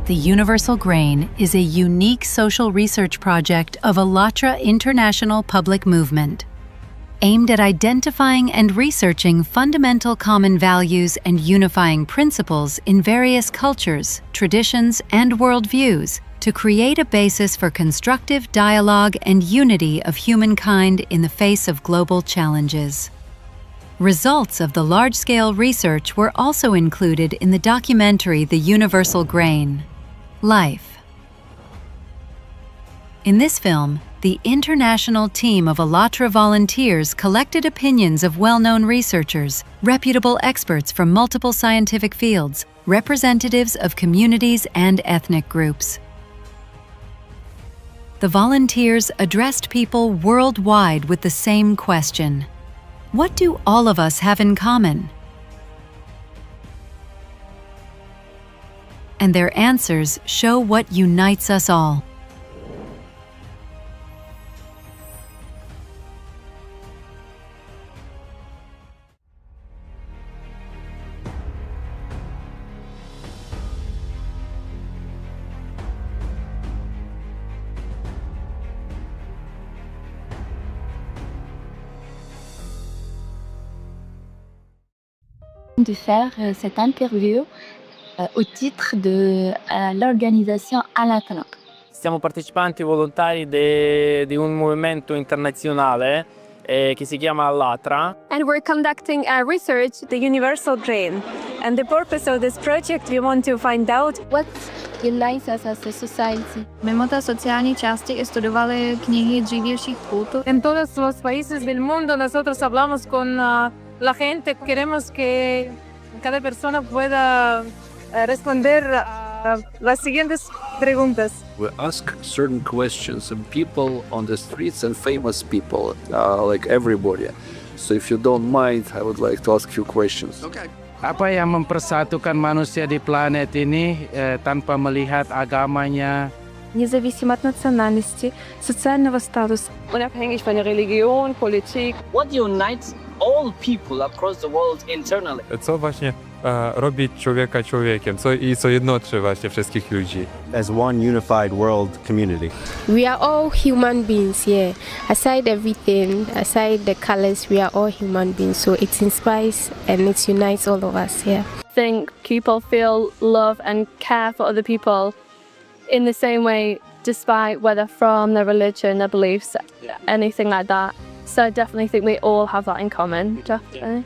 The Universal Grain is a unique social research project of ALLATRA International Public Movement, aimed at identifying and researching fundamental common values and unifying principles in various cultures, traditions, and worldviews to create a basis for constructive dialogue and unity of humankind in the face of global challenges. Results of the large-scale research were also included in the documentary The Universal Grain: Life. In this film, the international team of ALLATRA volunteers collected opinions of well-known researchers, reputable experts from multiple scientific fields, representatives of communities and ethnic groups. The volunteers addressed people worldwide with the same question: what do all of us have in common? And their answers show what unites us all. De faire cette interview au titre de l'organisation ALLATRA. Siamo partecipanti volontari di un movimento internazionale che si chiama ALLATRA. And we're conducting a research, the Universal Grain. And the purpose of this project, we want to find out what unites us as a society. Mimo té sociální části i studovali knihy dřívějších kultur. En todos los países del mundo nosotros hablamos con la gente. Queremos que cada persona pueda responder a las siguientes preguntas. We ask certain questions and people on the streets and famous people, like everybody. So if you don't mind, I would like to ask a few questions. Okay. Apa yang mempersatukan manusia di planet ini tanpa melihat agamanya? Независимо от национальности, социального статуса. Unabhängig von der Religion, Politik. What unites all people across the world internally? Co właśnie robi człowieka człowiekiem, co jednoczy właśnie wszystkich ludzi. As one unified world community. We are all human beings, yeah. Aside everything, aside the colors, we are all human beings. So it inspires and it unites all of us, yeah. I think people feel love and care for other people in the same way, despite whether from their religion, their beliefs, anything like that. So I definitely think we all have that in common, definitely.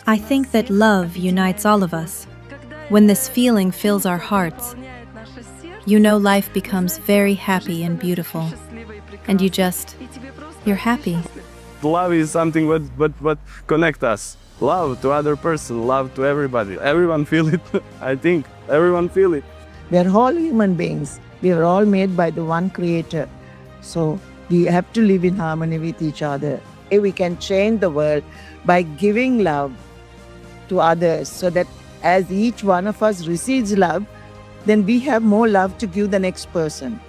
I think that love unites all of us. When this feeling fills our hearts, you know life becomes very happy and beautiful. And you're happy. Love is something what connects us. Love to other person, love to everybody. Everyone feel it. I think everyone feel it. We are all human beings. We are all made by the one creator. So we have to live in harmony with each other. If we can change the world by giving love to others, so that as each one of us receives love, then we have more love to give the next person.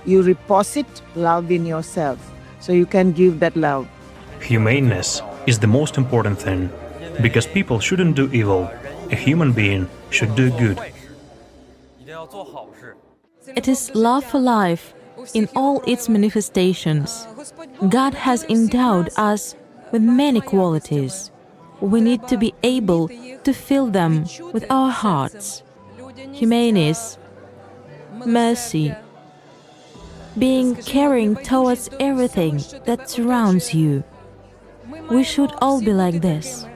You deposit love in yourself, so you can give that love. Humaneness is the most important thing, because people shouldn't do evil. A human being should do good. It is love for life in all its manifestations. God has endowed us with many qualities. We need to be able to fill them with our hearts. Humaneness, mercy, being caring towards everything that surrounds you. We should all be like this.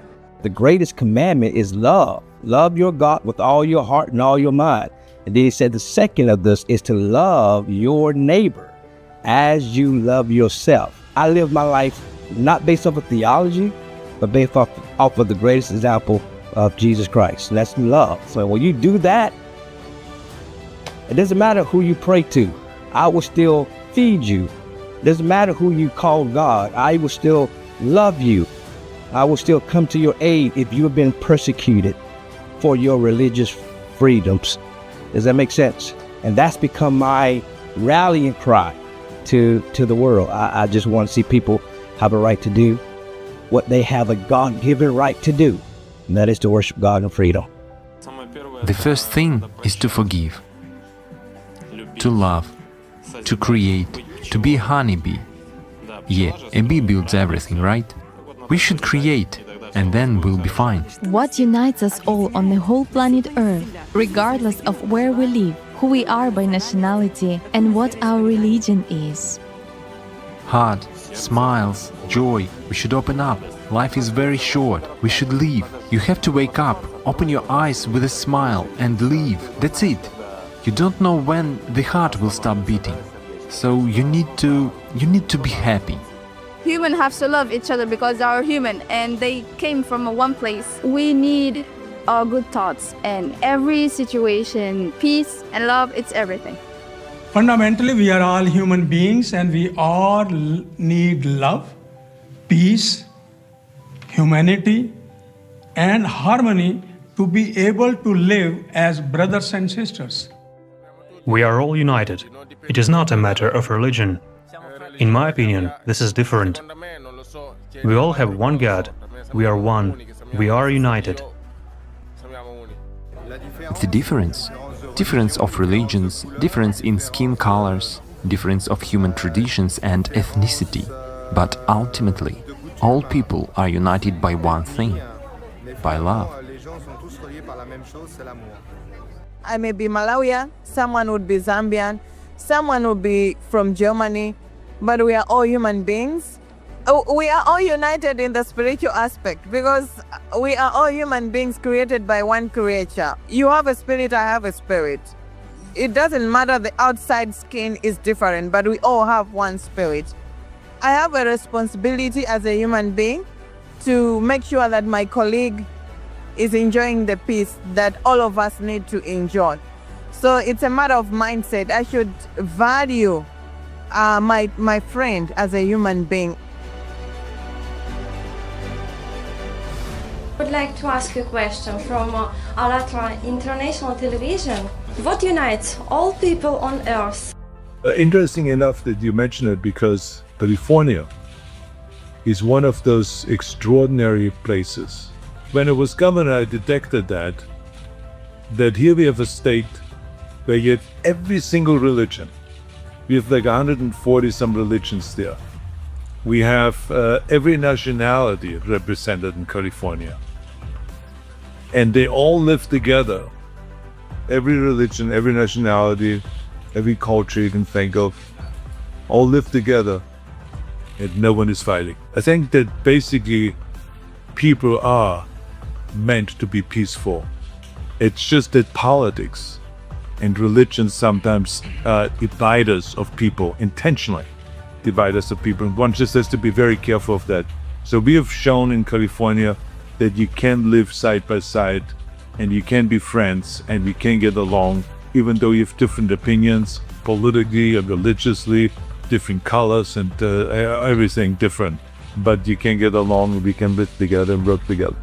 The greatest commandment is love. Love your God with all your heart and all your mind. And then he said the second of this is to love your neighbor as you love yourself. I live my life not based off of theology, but based off of the greatest example of Jesus Christ. And that's love. So when you do that, it doesn't matter who you pray to. I will still feed you. It doesn't matter who you call God. I will still love you. I will still come to your aid if you have been persecuted for your religious freedoms. Does that make sense? And that's become my rallying cry to the world. I just want to see people have a right to do what they have a God-given right to do, and that is to worship God in freedom. The first thing is to forgive. to love, to create, to be a honeybee. Yeah, a bee builds everything, right? We should create, and then we'll be fine. What unites us all on the whole planet Earth, regardless of where we live, who we are by nationality, and what our religion is? Heart, smiles, joy. We should open up. Life is very short. We should live. You have to wake up, open your eyes with a smile and live. That's it. You don't know when the heart will stop beating. So you need to be happy. Humans have to love each other because they are human and they came from one place. We need our good thoughts and every situation, peace and love, it's everything. Fundamentally, we are all human beings and we all need love, peace, humanity, and harmony to be able to live as brothers and sisters. We are all united. It is not a matter of religion. In my opinion, this is different. We all have one God. We are one. We are united. The difference of religions, difference in skin colors, difference of human traditions and ethnicity. But ultimately, all people are united by one thing, by love. I may be Malawian, someone would be Zambian, someone would be from Germany, but we are all human beings. We are all united in the spiritual aspect because we are all human beings created by one creator. You have a spirit, I have a spirit. It doesn't matter, the outside skin is different, but we all have one spirit. I have a responsibility as a human being to make sure that my colleague is enjoying the peace that all of us need to enjoy. So it's a matter of mindset. I should value my friend as a human being. I would like to ask you a question from ALLATRA International Television. What unites all people on Earth? Interesting enough that you mention it because California is one of those extraordinary places. When I was governor, I detected that here we have a state where you have every single religion. We have like 140 some religions there. We have every nationality represented in California. And they all live together. Every religion, every nationality, every culture you can think of, all live together and no one is fighting. I think that basically people are meant to be peaceful. It's just that politics and religion sometimes divide us of people, intentionally divide us of people. And one just has to be very careful of that. So we have shown in California that you can live side by side and you can be friends and we can get along even though you have different opinions, politically and religiously, different colors and everything different. But you can get along, we can live together and work together.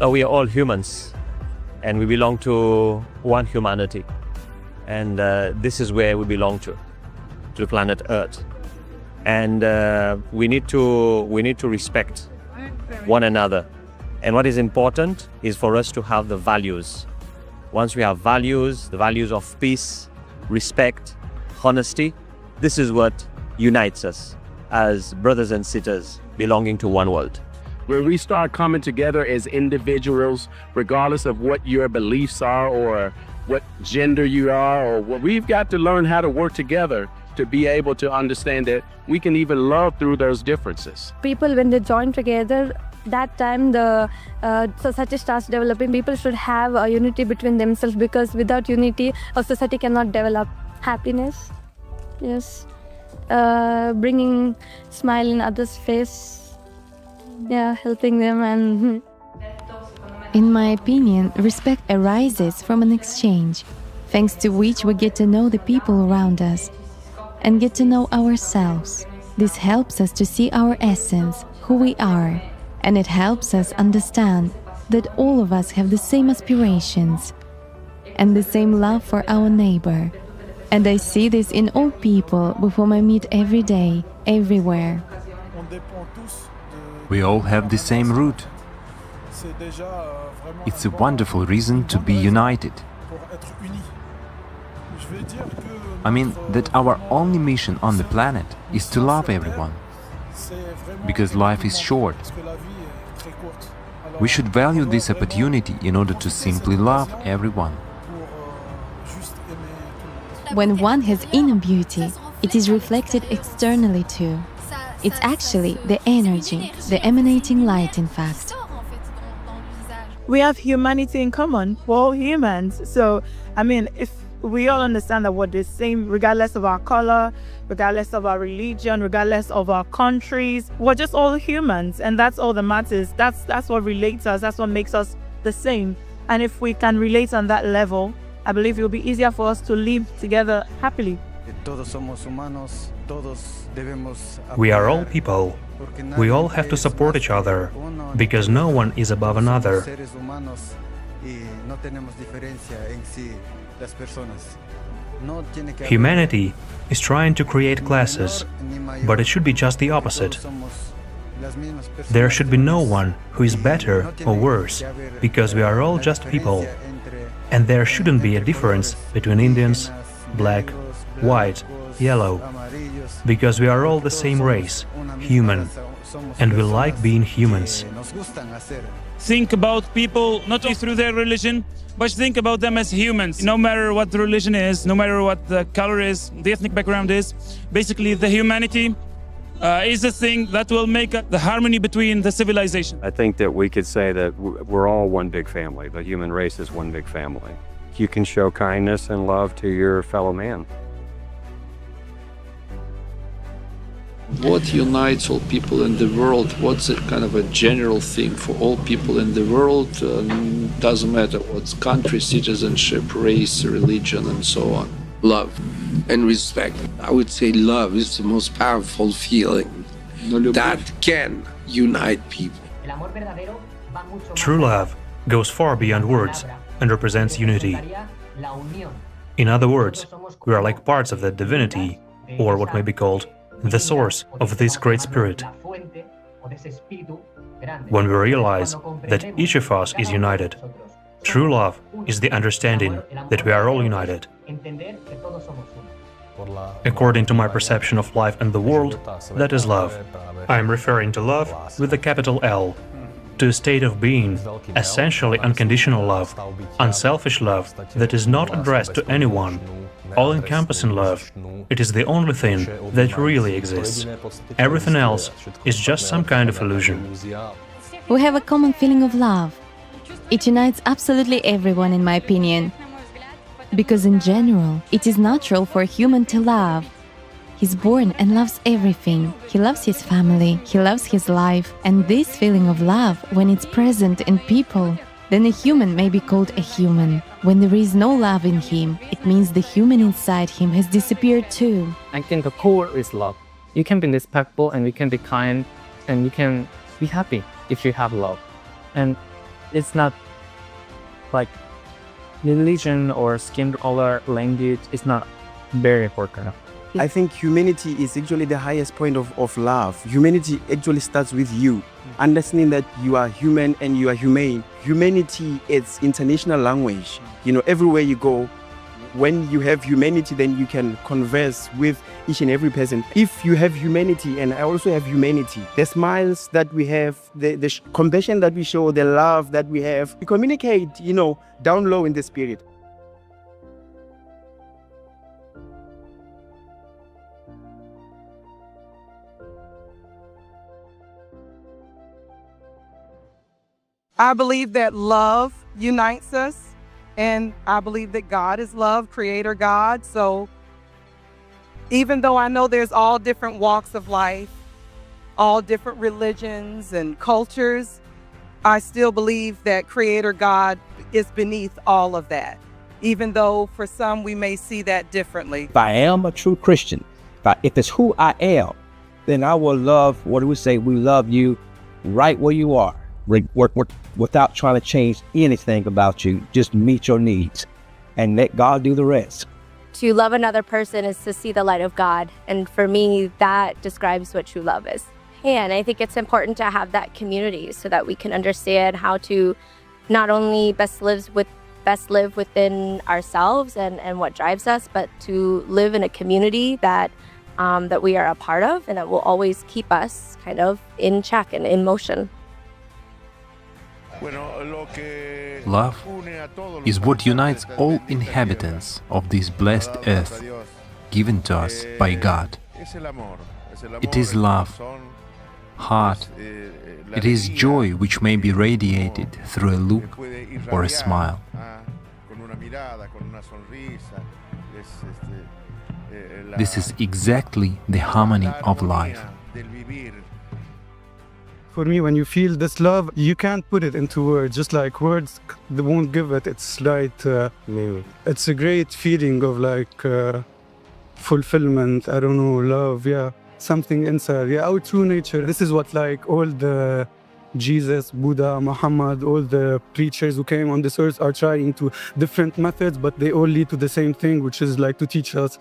We are all humans and we belong to one humanity. And this is where we belong to the planet Earth. And we need to respect one another. And what is important is for us to have the values. Once we have values, the values of peace, respect, honesty, this is what unites us as brothers and sisters belonging to one world. Where we start coming together as individuals, regardless of what your beliefs are or what gender you are, or what, we've got to learn how to work together to be able to understand that we can even love through those differences. People, when they join together, that time the society starts developing. People should have a unity between themselves because without unity, a society cannot develop. Happiness, yes, bringing smile in others' face, yeah, helping them and. In my opinion, respect arises from an exchange, thanks to which we get to know the people around us and get to know ourselves. This helps us to see our essence, who we are, and it helps us understand that all of us have the same aspirations and the same love for our neighbor. And I see this in all people with whom I meet every day, everywhere. We all have the same root. It's a wonderful reason to be united. I mean that our only mission on the planet is to love everyone. Because life is short. We should value this opportunity in order to simply love everyone. When one has inner beauty, it is reflected externally too. It's actually the energy, the emanating light, in fact. We have humanity in common. We're all humans. So, I mean, if we all understand that we're the same, regardless of our color, regardless of our religion, regardless of our countries, we're just all humans, and that's all that matters. That's what relates us. That's what makes us the same. And if we can relate on that level, I believe it will be easier for us to live together happily. We are all people. We all have to support each other, because no one is above another. Humanity is trying to create classes, but it should be just the opposite. There should be no one who is better or worse, because we are all just people. And there shouldn't be a difference between Indians, black, white, yellow, because we are all the same race, human, and we like being humans. Think about people not only through their religion, but think about them as humans. No matter what the religion is, no matter what the color is, the ethnic background is, basically the humanity is the thing that will make the harmony between the civilization. I think that we could say that we're all one big family. The human race is one big family. You can show kindness and love to your fellow man. What unites all people in the world? What's a kind of a general thing for all people in the world? Doesn't matter what's country, citizenship, race, religion, and so on. Love and respect. I would say love is the most powerful feeling that can unite people. True love goes far beyond words and represents unity. In other words, we are like parts of that divinity, or what may be called the source of this great spirit. When we realize that each of us is united, true love is the understanding that we are all united. According to my perception of life and the world, that is love. I am referring to love with a capital L, to a state of being, essentially unconditional love, unselfish love that is not addressed to anyone, all-encompassing love. It is the only thing that really exists. Everything else is just some kind of illusion. We have a common feeling of love. It unites absolutely everyone, in my opinion. Because in general, it is natural for a human to love. He's born and loves everything. He loves his family, he loves his life. And this feeling of love, when it's present in people, then a human may be called a human. When there is no love in him, it means the human inside him has disappeared too. I think the core is love. You can be respectful and you can be kind and you can be happy if you have love. And it's not like religion or skin color, language. It's not very important. I think humanity is actually the highest point of love. Humanity actually starts with you. Understanding that you are human and you are humane. Humanity is international language. You know, everywhere you go, when you have humanity, then you can converse with each and every person. If you have humanity, and I also have humanity, the smiles that we have, the compassion that we show, the love that we have, we communicate, you know, down low in the spirit. I believe that love unites us, and I believe that God is love, creator God. So even though I know there's all different walks of life, all different religions and cultures, I still believe that creator God is beneath all of that, even though for some we may see that differently. If I am a true Christian, if it's who I am, then I will love, what do we say? We love you right where you are. Without trying to change anything about you, just meet your needs and let God do the rest. To love another person is to see the light of God, and for me that describes what true love is. And I think it's important to have that community so that we can understand how to not only best live with best live within ourselves and what drives us, but to live in a community that that we are a part of and that will always keep us kind of in check and in motion. Love is what unites all inhabitants of this blessed earth, given to us by God. It is love, heart. It is joy which may be radiated through a look or a smile. This is exactly the harmony of life. For me, when you feel this love, you can't put it into words. Just like words, they won't give it. It's like it's a great feeling of like fulfillment. I don't know, love. Yeah, something inside. Yeah, our true nature. This is what like all the Jesus, Buddha, Muhammad, all the preachers who came on this earth are trying to different methods, but they all lead to the same thing, which is like to teach us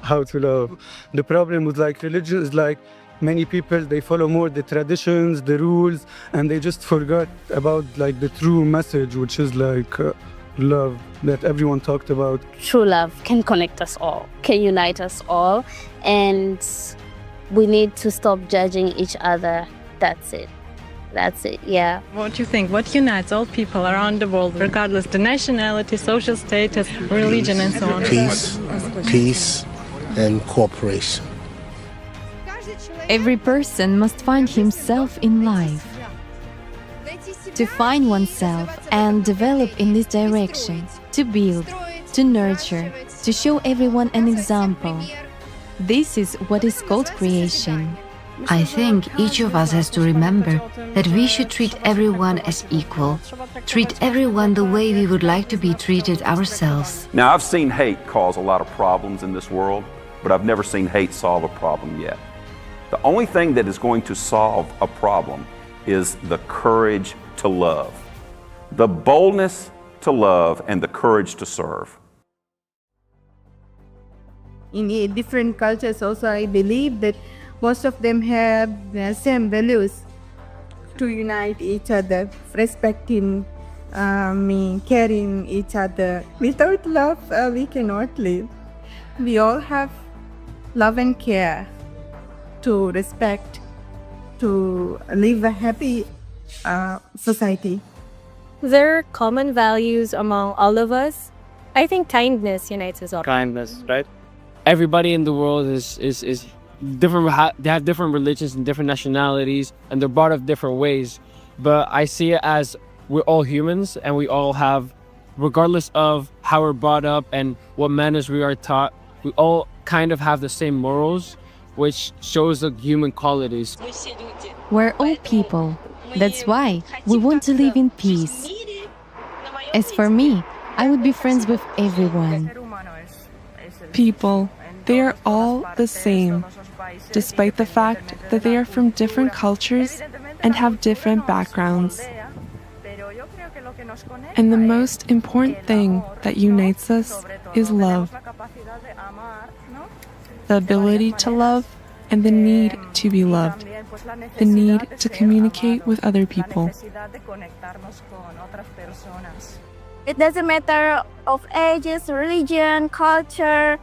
how to love. The problem with like religion is like many people, they follow more the traditions, the rules, and they just forgot about like the true message, which is like love that everyone talked about. True love can connect us all, can unite us all, and we need to stop judging each other. That's it. That's it, yeah. What do you think? What unites all people around the world, regardless the nationality, social status, religion, and so on? Peace, and cooperation. Every person must find himself in life. To find oneself and develop in this direction, to build, to nurture, to show everyone an example. This is what is called creation. I think each of us has to remember that we should treat everyone as equal, treat everyone the way we would like to be treated ourselves. Now, I've seen hate cause a lot of problems in this world, but I've never seen hate solve a problem yet. The only thing that is going to solve a problem is the courage to love, the boldness to love, and the courage to serve. In different cultures also, I believe that most of them have the same values to unite each other, respecting, caring each other. Without love, we cannot live. We all have love and care to respect, to live a happy society. There are common values among all of us. I think kindness unites us all. Kindness, right? Everybody in the world is different. They have different religions and different nationalities, and they're brought up different ways. But I see it as we're all humans, and we all have, regardless of how we're brought up and what manners we are taught, we all kind of have the same morals, which shows the human qualities. We're all people. That's why we want to live in peace. As for me, I would be friends with everyone. People, they are all the same, despite the fact that they are from different cultures and have different backgrounds. And the most important thing that unites us is love. The ability to love and the need to be loved. The need to communicate with other people. It doesn't matter of ages, religion, culture,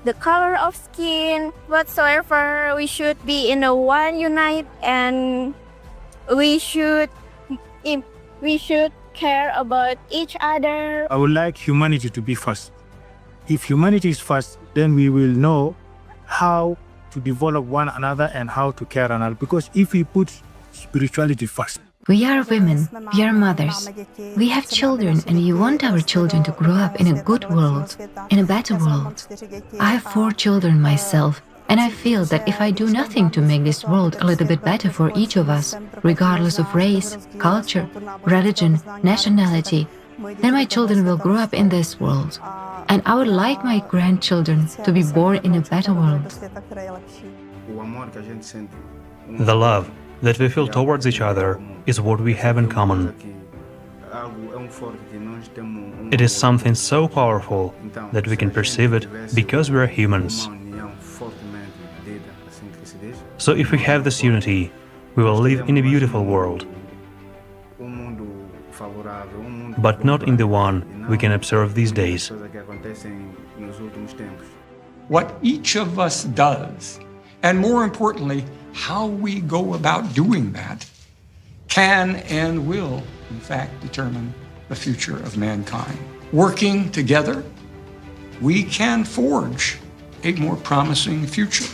the color of skin, whatsoever. We should be in a one unite, and we should care about each other. I would like humanity to be first. If humanity is first, then we will know how to develop one another and how to care another. Because if we put spirituality first. We are women, we are mothers. We have children and we want our children to grow up in a good world, in a better world. I have 4 children myself, and I feel that if I do nothing to make this world a little bit better for each of us, regardless of race, culture, religion, nationality, then my children will grow up in this world. And I would like my grandchildren to be born in a better world. The love that we feel towards each other is what we have in common. It is something so powerful that we can perceive it because we are humans. So if we have this unity, we will live in a beautiful world. but not in the one we can observe these days. What each of us does, and more importantly, how we go about doing that, can and will, in fact, determine the future of mankind. Working together, we can forge a more promising future.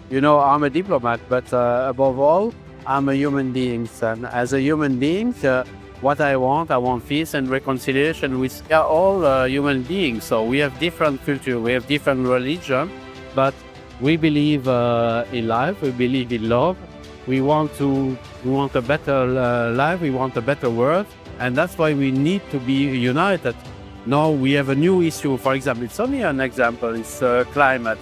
You know, I'm a diplomat, but above all, I'm a human being. And as a human being, what I want peace and reconciliation with all human beings. So we have different culture, we have different religion, but we believe in life, we believe in love. We want a better life, we want a better world, and that's why we need to be united. Now we have a new issue, for example, it's only an example, it's climate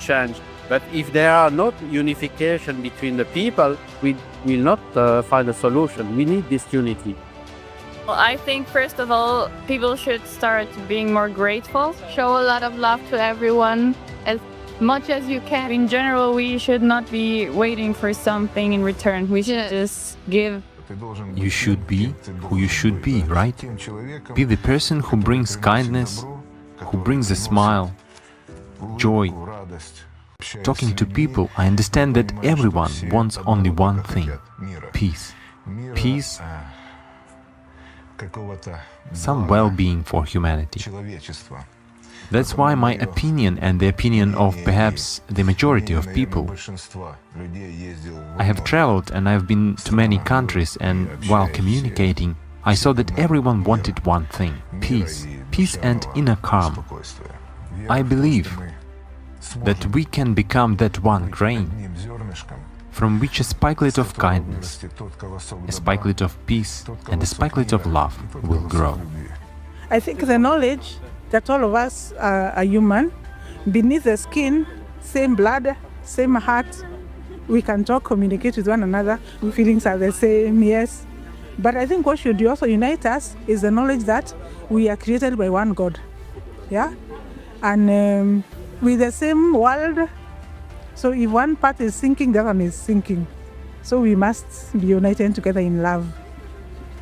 change. But if there are not unification between the people, we will not find a solution. We need this unity. Well, I think first of all, people should start being more grateful, show a lot of love to everyone as much as you can. In general, we should not be waiting for something in return. We should just give. You should be who you should be, right? Be the person who brings kindness, who brings a smile, joy. Talking to people, I understand that everyone wants only one thing: peace. Peace, some well-being for humanity. That's why my opinion and the opinion of perhaps the majority of people. I have traveled and I've been to many countries, and while communicating, I saw that everyone wanted one thing: peace. Peace and inner calm. I believe that we can become that one grain from which a spikelet of kindness, a spikelet of peace, and a spikelet of love will grow. I think the knowledge that all of us are human, beneath the skin, same blood, same heart, we can talk, communicate with one another, feelings are the same, yes. But I think what should also unite us is the knowledge that we are created by one God, yeah? And with the same world, so if one part is sinking, the other one is sinking. So we must be united together in love.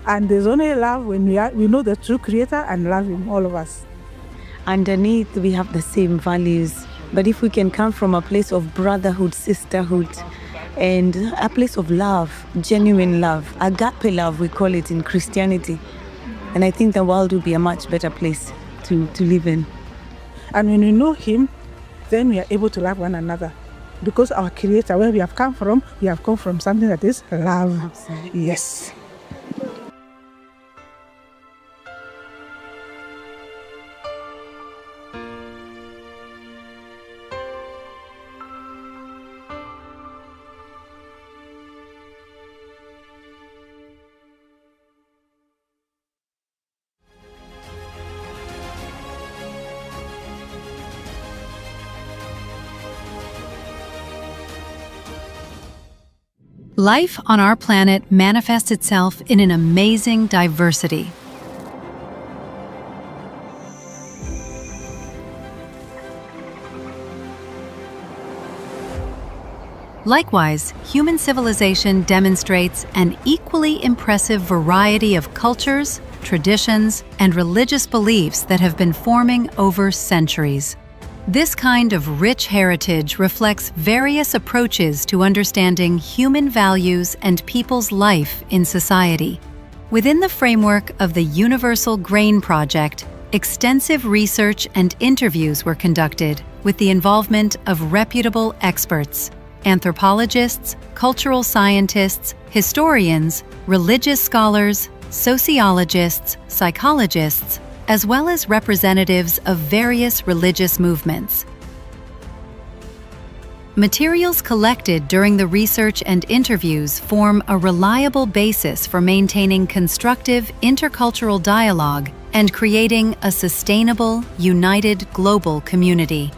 And there's only love when we know the true Creator and love Him, all of us. Underneath, we have the same values. But if we can come from a place of brotherhood, sisterhood, and a place of love, genuine love, agape love, we call it in Christianity, and I think the world will be a much better place to live in. And when we know Him, then we are able to love one another. Because our Creator, where we have come from something that is love. Absolutely. Yes. Life on our planet manifests itself in an amazing diversity. Likewise, human civilization demonstrates an equally impressive variety of cultures, traditions, and religious beliefs that have been forming over centuries. This kind of rich heritage reflects various approaches to understanding human values and people's life in society. Within the framework of the Universal Grain Project, extensive research and interviews were conducted with the involvement of reputable experts, anthropologists, cultural scientists, historians, religious scholars, sociologists, psychologists, as well as representatives of various religious movements. Materials collected during the research and interviews form a reliable basis for maintaining constructive intercultural dialogue and creating a sustainable, united global community.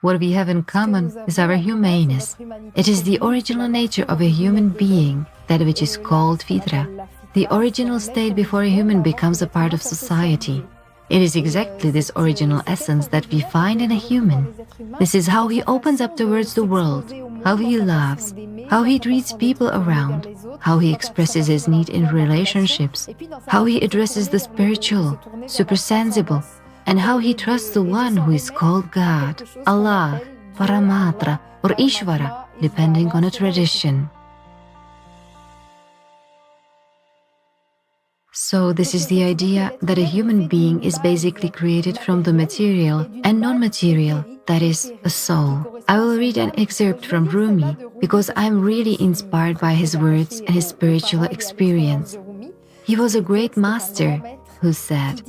What we have in common is our humaneness. It is the original nature of a human being, that which is called fitra, the original state before a human becomes a part of society. It is exactly this original essence that we find in a human. This is how he opens up towards the world, how he loves, how he treats people around, how he expresses his need in relationships, how he addresses the spiritual, supersensible, and how he trusts the one who is called God, Allah, Paramatra, or Ishvara, depending on a tradition. So this is the idea that a human being is basically created from the material and non-material, that is, a soul. I will read an excerpt from Rumi because I am really inspired by his words and his spiritual experience. He was a great master who said,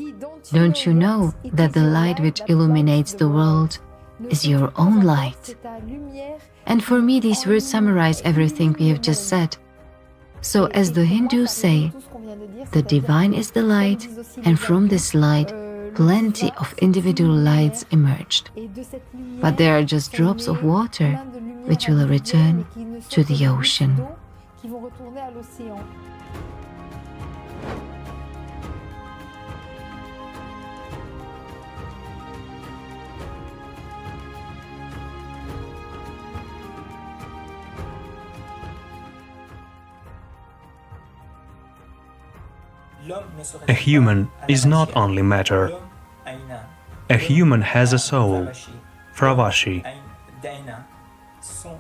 "Don't you know that the light which illuminates the world is your own light?" And for me, these words summarize everything we have just said. So as the Hindus say, the divine is the light, and from this light, plenty of individual lights emerged. But there are just drops of water which will return to the ocean. A human is not only matter. A human has a soul, Fravashi.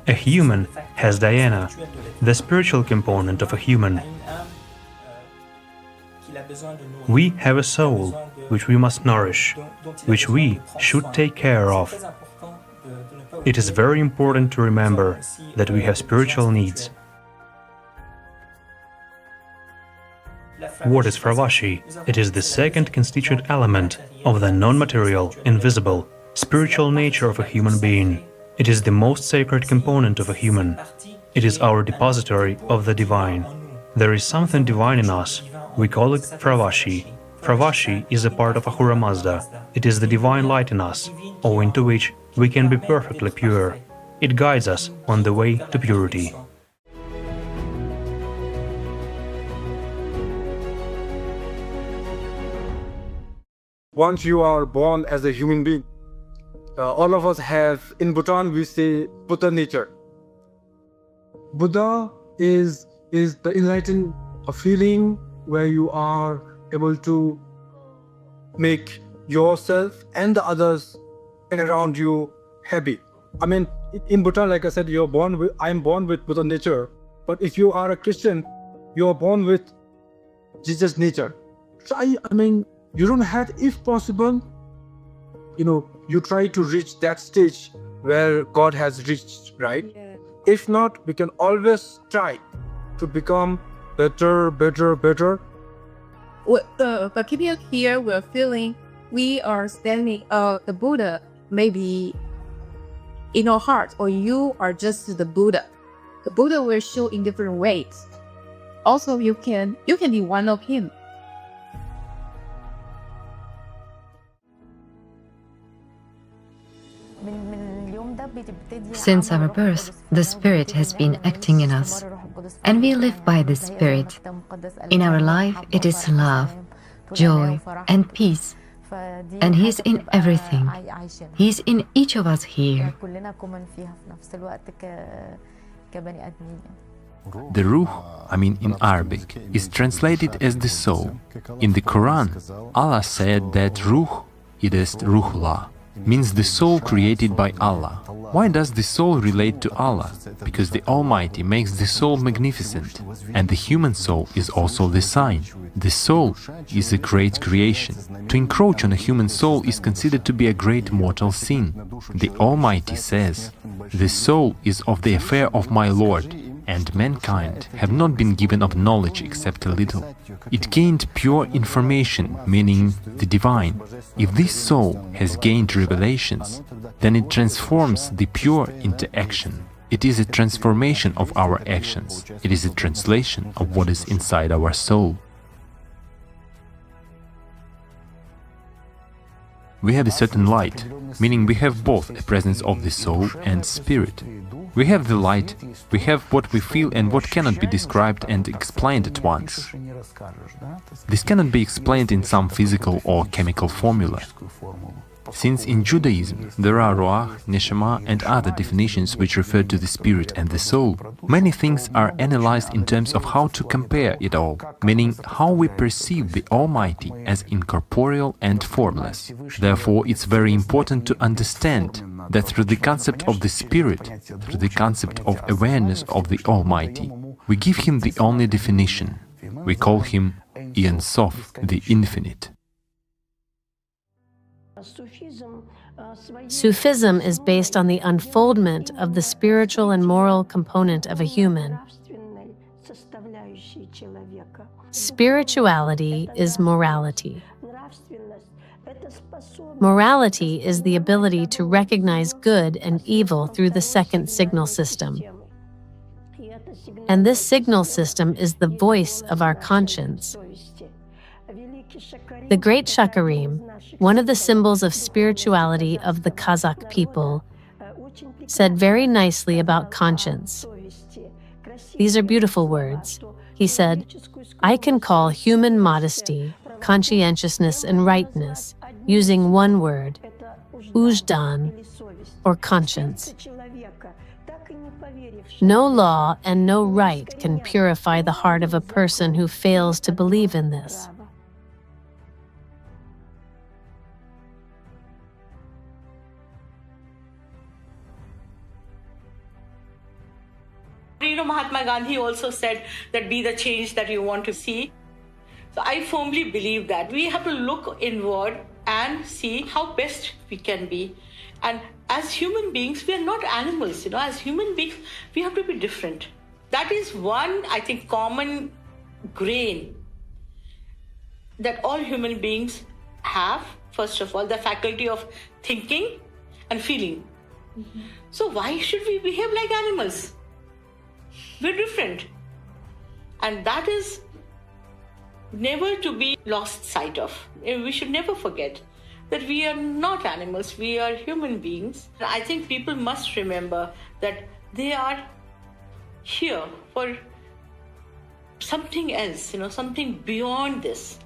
A human has dhyana, the spiritual component of a human. We have a soul which we must nourish, which we should take care of. It is very important to remember that we have spiritual needs. What is Fravashi? It is the second constituent element of the non-material, invisible, spiritual nature of a human being. It is the most sacred component of a human. It is our depository of the divine. There is something divine in us. We call it Fravashi. Fravashi is a part of Ahura Mazda. It is the divine light in us, owing to which we can be perfectly pure. It guides us on the way to purity. Once you are born as a human being, all of us have, in Bhutan we say Buddha nature. Buddha is the enlightened feeling where you are able to make yourself and the others around you happy. I mean, in Bhutan, like I said, I'm born with Buddha nature. But if you are a Christian, you are born with Jesus nature. Try, you don't have, if possible, you try to reach that stage where God has reached, right? Yeah. If not, we can always try to become better. But keeping here, we're feeling we are standing, the Buddha maybe in our heart, or you are just the Buddha. The Buddha will show in different ways. Also, you can be one of him. Since our birth, the Spirit has been acting in us, and we live by the Spirit. In our life, it is love, joy, and peace. And He is in everything. He is in each of us here. The ruh, in Arabic, is translated as the soul. In the Quran, Allah said that ruh, it is ruhullah, means the soul created by Allah. Why does the soul relate to Allah? Because the Almighty makes the soul magnificent, and the human soul is also the sign. The soul is a great creation. To encroach on a human soul is considered to be a great mortal sin. The Almighty says, "The soul is of the affair of my Lord, and mankind have not been given of knowledge except a little." It gained pure information, meaning the divine. If this soul has gained revelations, then it transforms the pure into action. It is a transformation of our actions. It is a translation of what is inside our soul. We have a certain light, meaning we have both a presence of the soul and spirit. We have the light, we have what we feel and what cannot be described and explained at once. This cannot be explained in some physical or chemical formula. Since in Judaism there are Ruach, Neshama and other definitions which refer to the spirit and the soul, many things are analyzed in terms of how to compare it all, meaning how we perceive the Almighty as incorporeal and formless. Therefore, it's very important to understand that through the concept of the Spirit, through the concept of awareness of the Almighty, we give Him the only definition. We call Him Ein Sof, the Infinite. Sufism is based on the unfoldment of the spiritual and moral component of a human. Spirituality is morality. Morality is the ability to recognize good and evil through the second signal system. And this signal system is the voice of our conscience. The great Shakarim, one of the symbols of spirituality of the Kazakh people, said very nicely about conscience. These are beautiful words. He said, "I can call human modesty, conscientiousness, and rightness using one word, ujdan, or conscience. No law and no right can purify the heart of a person who fails to believe in this." Mahatma Gandhi also said that be the change that you want to see. So I firmly believe that we have to look inward and see how best we can be. And as human beings, we are not animals. As human beings, we have to be different. That is one, I think, common grain that all human beings have. First of all, the faculty of thinking and feeling. So why should we behave like animals? We're different. And that is never to be lost sight of. We should never forget that we are not animals, we are human beings. I think people must remember that they are here for something else, something beyond this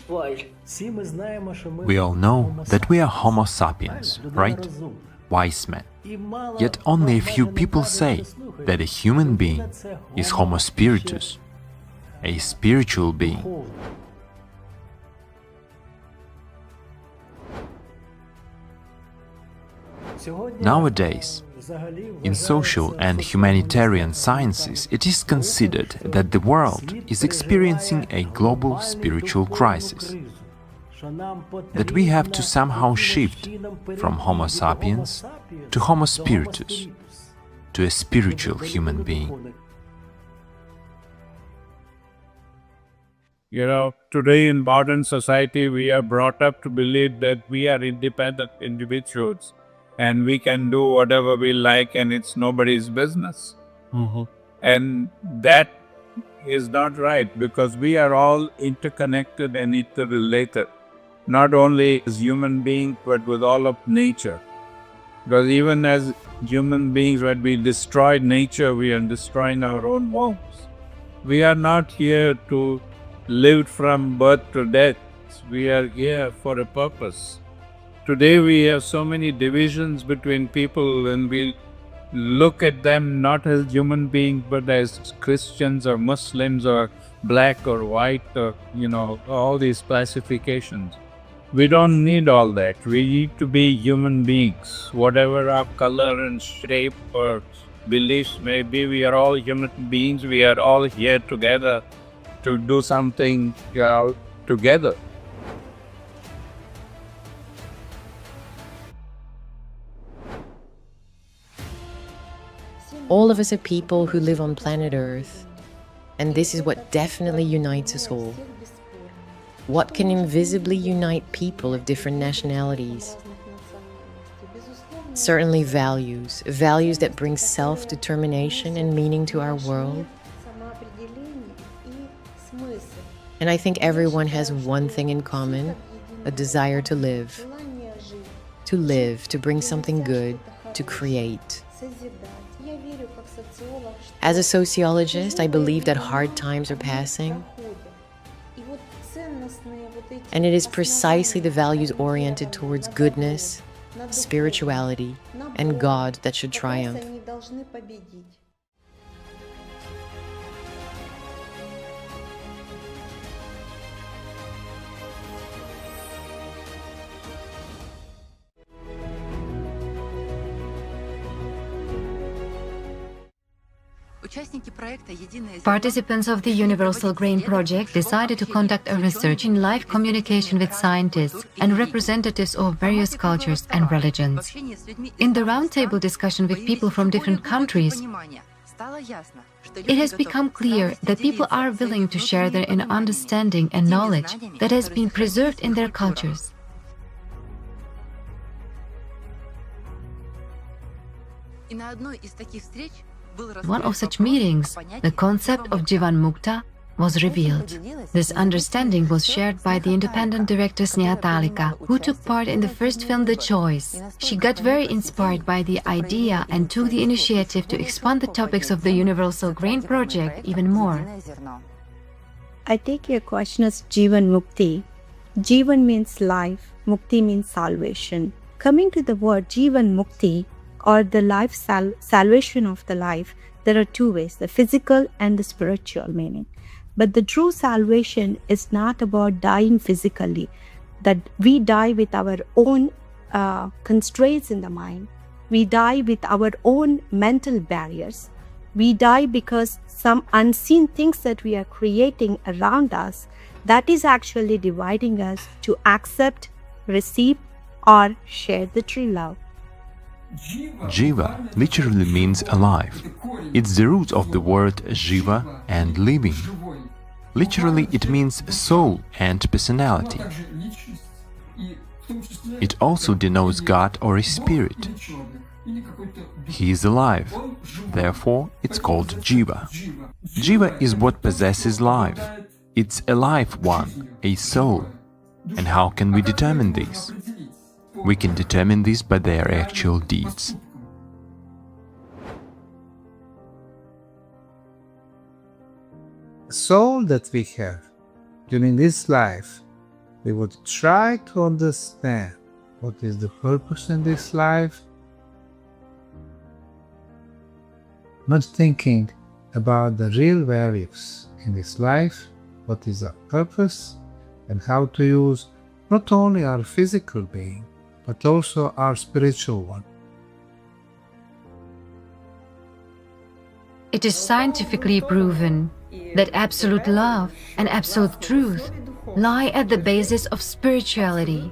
world. We all know that we are Homo sapiens, right? Wise men. Yet only a few people say that a human being is Homo spiritus, a spiritual being. Nowadays, in social and humanitarian sciences, it is considered that the world is experiencing a global spiritual crisis, that we have to somehow shift from Homo sapiens to Homo spiritus, to a spiritual human being. Today in modern society, we are brought up to believe that we are independent individuals and we can do whatever we like and it's nobody's business. And that is not right, because we are all interconnected and interrelated, not only as human beings but with all of nature. Because even as human beings, when we destroy nature, we are destroying our own homes. We are not here to live from birth to death. We are here for a purpose. Today we have so many divisions between people, and we look at them not as human beings but as Christians or Muslims or black or white or, all these classifications. We don't need all that. We need to be human beings. Whatever our color and shape or beliefs may be, we are all human beings. We are all here together to do something together. All of us are people who live on planet Earth, and this is what definitely unites us all. What can invisibly unite people of different nationalities? Certainly values that bring self-determination and meaning to our world. And I think everyone has one thing in common, a desire to live. To bring something good, to create. As a sociologist, I believe that hard times are passing. And it is precisely the values oriented towards goodness, spirituality, and God that should triumph. Participants of the Universal Grain Project decided to conduct a research in live communication with scientists and representatives of various cultures and religions. In the roundtable discussion with people from different countries, it has become clear that people are willing to share their inner understanding and knowledge that has been preserved in their cultures. One of such meetings, the concept of Jivan Mukta was revealed. This understanding was shared by the independent director Sneha, who took part in the first film The Choice. She got very inspired by the idea and took the initiative to expand the topics of the Universal Grain Project even more. I take your question as Jivan Mukti. Jivan means life, Mukti means salvation. Coming to the word Jivan Mukti, or the life salvation of the life, there are two ways, the physical and the spiritual meaning. But the true salvation is not about dying physically, that we die with our own constraints in the mind. We die with our own mental barriers. We die because some unseen things that we are creating around us, that is actually dividing us to accept, receive, or share the true love. Jiva literally means alive. It's the root of the word Jiva and living. Literally, it means soul and personality. It also denotes God or a spirit. He is alive, therefore it's called Jiva. Jiva is what possesses life. It's a live one, a soul. And how can we determine this? We can determine this by their actual deeds. The soul that we have during this life, we would try to understand what is the purpose in this life, not thinking about the real values in this life, what is our purpose, and how to use not only our physical being, but also our spiritual one. It is scientifically proven that absolute love and absolute truth lie at the basis of spirituality.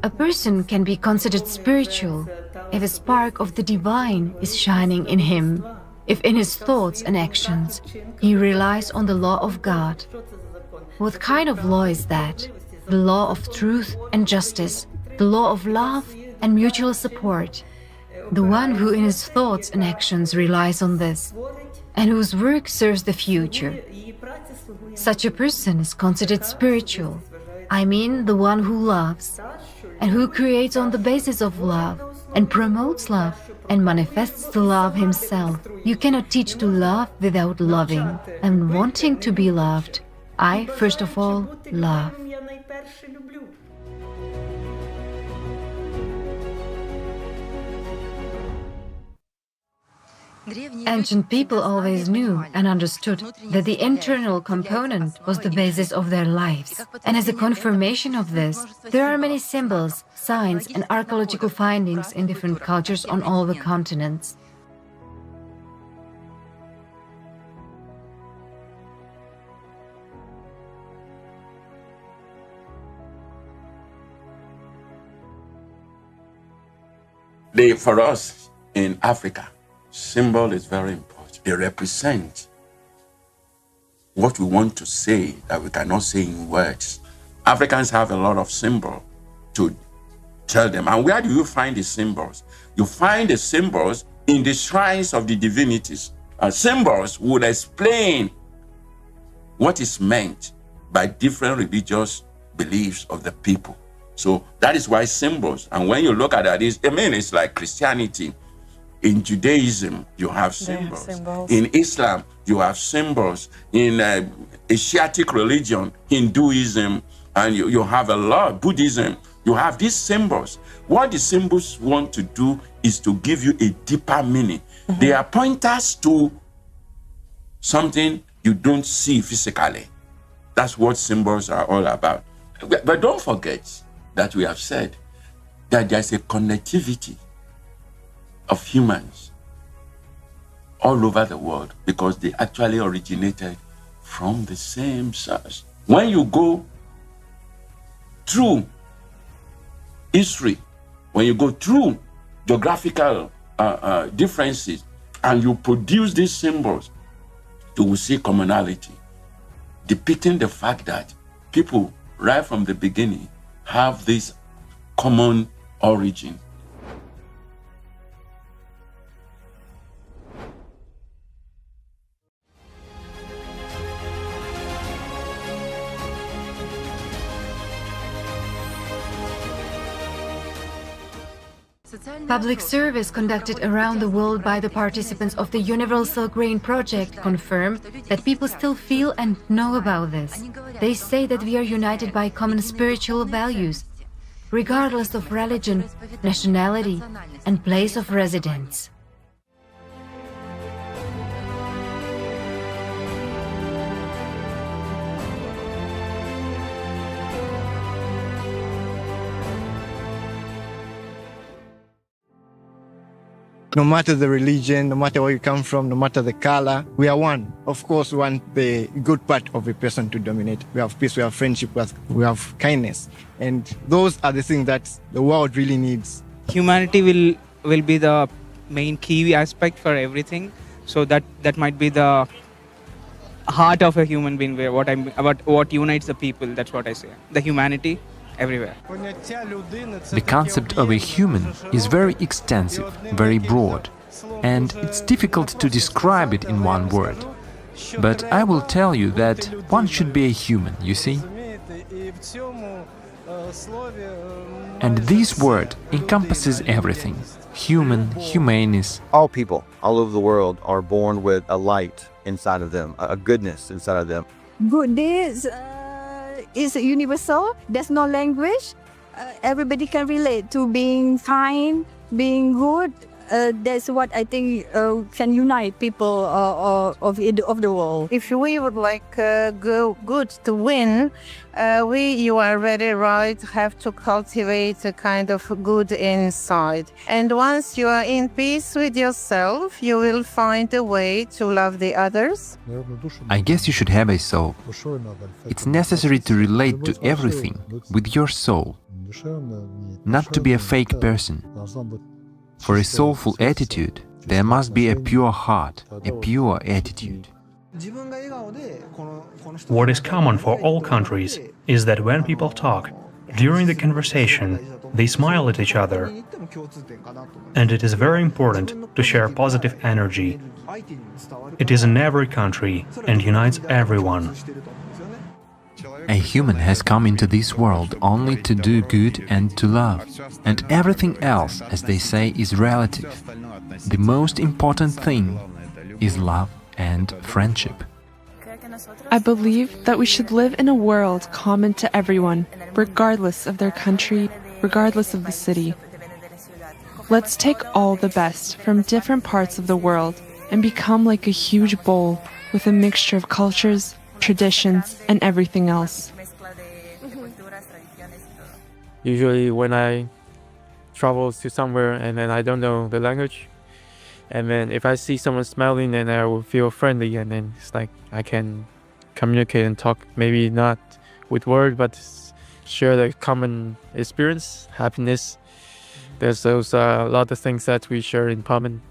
A person can be considered spiritual if a spark of the divine is shining in him, if in his thoughts and actions he relies on the law of God. What kind of law is that? The law of truth and justice, the law of love and mutual support. The one who in his thoughts and actions relies on this, and whose work serves the future. Such a person is considered spiritual. I mean the one who loves, and who creates on the basis of love, and promotes love, and manifests the love himself. You cannot teach to love without loving, and wanting to be loved. I, first of all, love. Ancient people always knew and understood that the internal component was the basis of their lives. And as a confirmation of this, there are many symbols, signs, and archaeological findings in different cultures on all the continents. For us in Africa, symbol is very important. They represent what we want to say that we cannot say in words. Africans have a lot of symbols to tell them. And where do you find the symbols? You find the symbols in the shrines of the divinities. Symbols would explain what is meant by different religious beliefs of the people. So that is why symbols, and when you look at that, it's like Christianity. In Judaism, you have symbols. In Islam, you have symbols. In Asiatic religion, Hinduism, and you have a lot, Buddhism, you have these symbols. What the symbols want to do is to give you a deeper meaning. They are pointers to something you don't see physically. That's what symbols are all about. But don't forget that we have said that there's a connectivity of humans all over the world because they actually originated from the same source. When you go through history, when you go through geographical differences and you produce these symbols, you will see commonality, depicting the fact that people right from the beginning have this common origin. Public service conducted around the world by the participants of the Universal Grain Project confirm that people still feel and know about this. They say that we are united by common spiritual values, regardless of religion, nationality, and place of residence. No matter the religion, no matter where you come from, no matter the color, we are one. Of course, we want the good part of a person to dominate. We have peace, we have friendship, we have kindness. And those are the things that the world really needs. Humanity will be the main key aspect for everything. So that might be the heart of a human being, about what unites the people, that's what I say. The humanity everywhere. The concept of a human is very extensive, very broad, and it's difficult to describe it in one word. But I will tell you that one should be a human, you see? And this word encompasses everything. Human, humanis. All people all over the world are born with a light inside of them, a goodness inside of them. Goodness is universal. There's no language. Everybody can relate to being kind, being good. That's what I think can unite people of the world. If we would like good to win, you are very right, have to cultivate a kind of good inside. And once you are in peace with yourself, you will find a way to love the others. I guess you should have a soul. It's necessary to relate to everything with your soul, not to be a fake person. For a soulful attitude, there must be a pure heart, a pure attitude. What is common for all countries is that when people talk, during the conversation, they smile at each other. And it is very important to share positive energy. It is in every country and unites everyone. A human has come into this world only to do good and to love. And everything else, as they say, is relative. The most important thing is love and friendship. I believe that we should live in a world common to everyone, regardless of their country, regardless of the city. Let's take all the best from different parts of the world and become like a huge bowl with a mixture of cultures, traditions, and everything else. Usually when I travel to somewhere and then I don't know the language, and then if I see someone smiling, then I will feel friendly, and then it's like I can communicate and talk, maybe not with words, but share the common experience, happiness. There's those a lot of things that we share in common.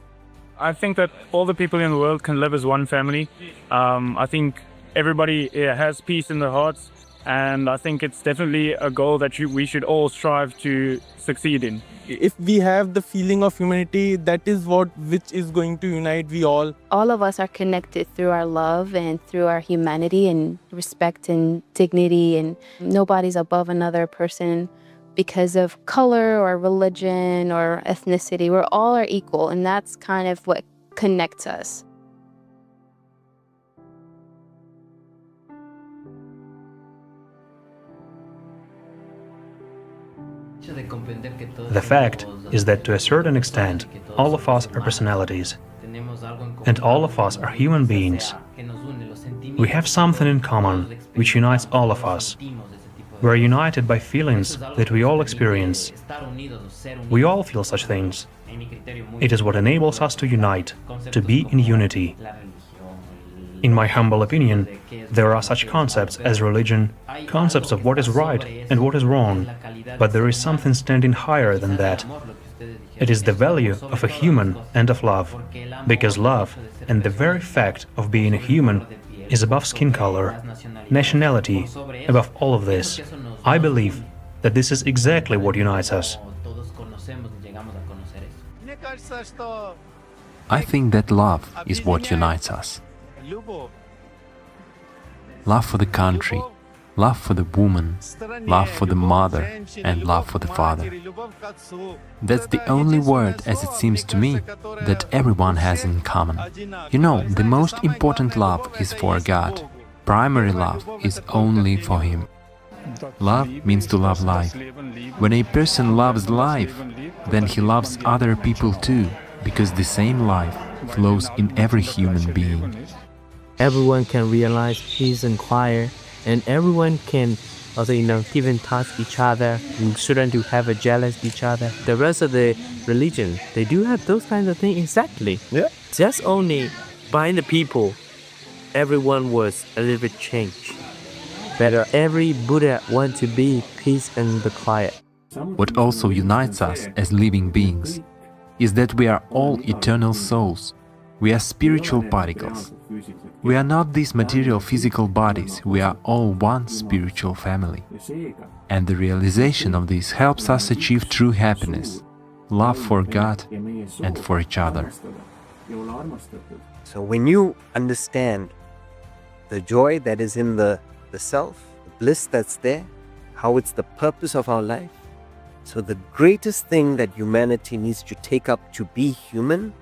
I think that all the people in the world can live as one family. I think everybody has peace in their hearts, and I think it's definitely a goal that we should all strive to succeed in. If we have the feeling of humanity, that is which is going to unite we all. All of us are connected through our love and through our humanity and respect and dignity, and nobody's above another person. because of color or religion or ethnicity. We're all are equal, and that's kind of what connects us. The fact is that to a certain extent, all of us are personalities, and all of us are human beings. We have something in common which unites all of us. We are united by feelings that we all experience. We all feel such things. It is what enables us to unite, to be in unity. In my humble opinion, there are such concepts as religion, concepts of what is right and what is wrong, but there is something standing higher than that. It is the value of a human and of love, because love and the very fact of being a human is above skin color, nationality, above all of this. I believe that this is exactly what unites us. I think that love is what unites us. Love for the country, love for the woman, love for the mother, and love for the father. That's the only word, as it seems to me, that everyone has in common. You know, the most important love is for God. Primary love is only for Him. Love means to love life. When a person loves life, then he loves other people too, because the same life flows in every human being. Everyone can realize peace and quiet, and everyone can also, even touch each other. We shouldn't have a jealous each other. The rest of the religion, they do have those kinds of things exactly. Yeah. Just only by the people, everyone was a little bit changed. But every Buddha wants to be peace and the quiet. What also unites us as living beings is that we are all eternal souls. We are spiritual particles. We are not these material physical bodies, we are all one spiritual family. And the realization of this helps us achieve true happiness, love for God and for each other. So when you understand the joy that is in the self, the bliss that's there, how it's the purpose of our life, so the greatest thing that humanity needs to take up to be human,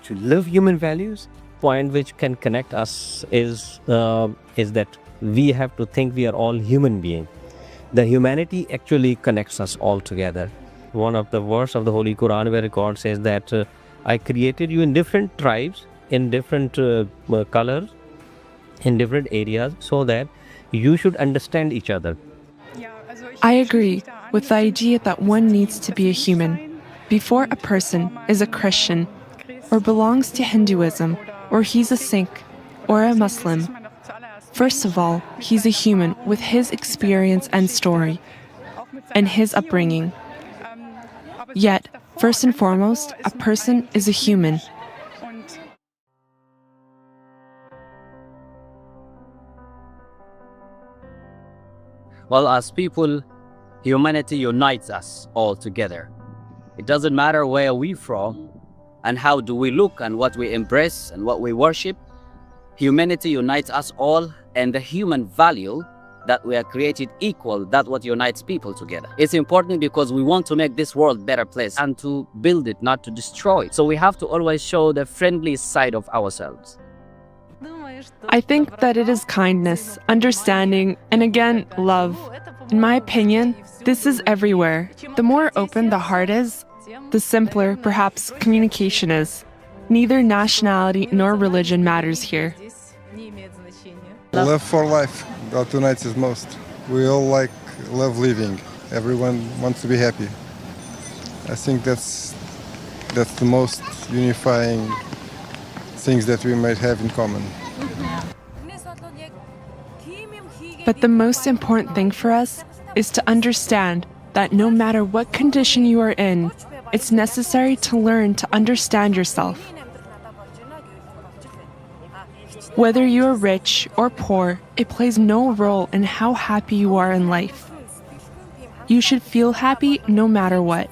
to live human values, point which can connect us is that we have to think we are all human beings. The humanity actually connects us all together. One of the verses of the Holy Quran where God says that I created you in different tribes, in different colors, in different areas, so that you should understand each other. I agree with the idea that one needs to be a human before a person is a Christian or belongs to Hinduism, or he's a Sikh or a Muslim. First of all, he's a human with his experience and story and his upbringing. Yet, first and foremost, a person is a human. Well, as people, humanity unites us all together. It doesn't matter where we're from and how do we look and what we embrace and what we worship. Humanity unites us all, and the human value that we are created equal, that's what unites people together. It's important because we want to make this world a better place and to build it, not to destroy it. So we have to always show the friendly side of ourselves. I think that it is kindness, understanding, and again, love. In my opinion, this is everywhere. The more open the heart is, the simpler, perhaps, communication is. Neither nationality nor religion matters here. Love for life, that unites us most. We all love living. Everyone wants to be happy. I think that's the most unifying things that we might have in common. But the most important thing for us is to understand that no matter what condition you are in, it's necessary to learn to understand yourself. Whether you are rich or poor, it plays no role in how happy you are in life. You should feel happy no matter what.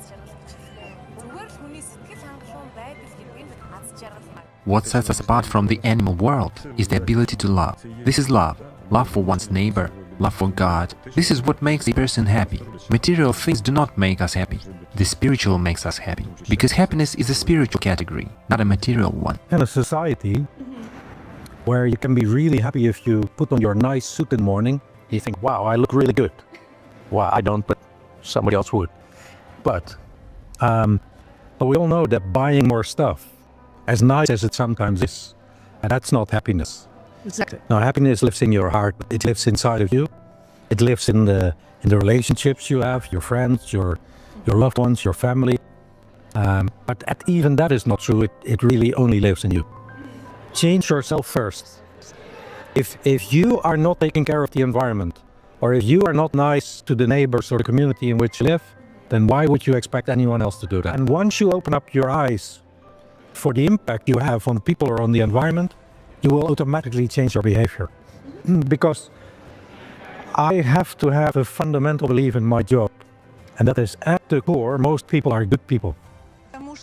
What sets us apart from the animal world is the ability to love. This is love. Love for one's neighbor, love for God. This is what makes a person happy. Material things do not make us happy. The spiritual makes us happy. Because happiness is a spiritual category, not a material one. In a society where you can be really happy if you put on your nice suit in the morning, you think, wow, I look really good. Well, I don't, but somebody else would. But we all know that buying more stuff, as nice as it sometimes is, and that's not happiness. Exactly. No, happiness lives in your heart. It lives inside of you. It lives in the relationships you have, your friends, your loved ones, your family. But even that is not true. It really only lives in you. Change yourself first. If you are not taking care of the environment, or if you are not nice to the neighbors or the community in which you live, then why would you expect anyone else to do that? And once you open up your eyes for the impact you have on people or on the environment, you will automatically change your behavior. Because I have to have a fundamental belief in my job, and that is at the core, most people are good people.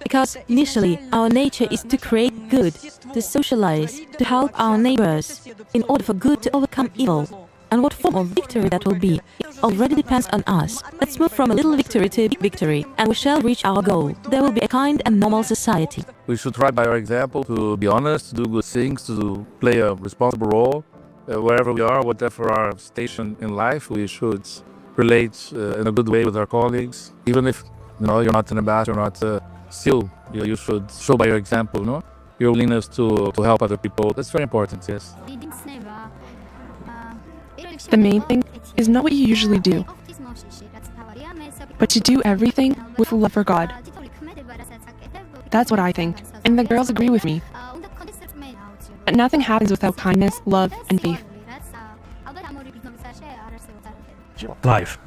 Because initially, our nature is to create good, to socialize, to help our neighbors, in order for good to overcome evil. And what form of victory that will be, it already depends on us. Let's move from a little victory to a big victory, and we shall reach our goal. There will be a kind and normal society. We should try by our example to be honest, to do good things, to play a responsible role. Wherever we are, whatever our station in life, we should relate in a good way with our colleagues. Even if you're not an ambassador, not still, you should show by your example, your willingness to help other people. That's very important, yes. The main thing is not what you usually do, but to do everything with love for God. That's what I think, and the girls agree with me. But nothing happens without kindness, love, and faith. Life.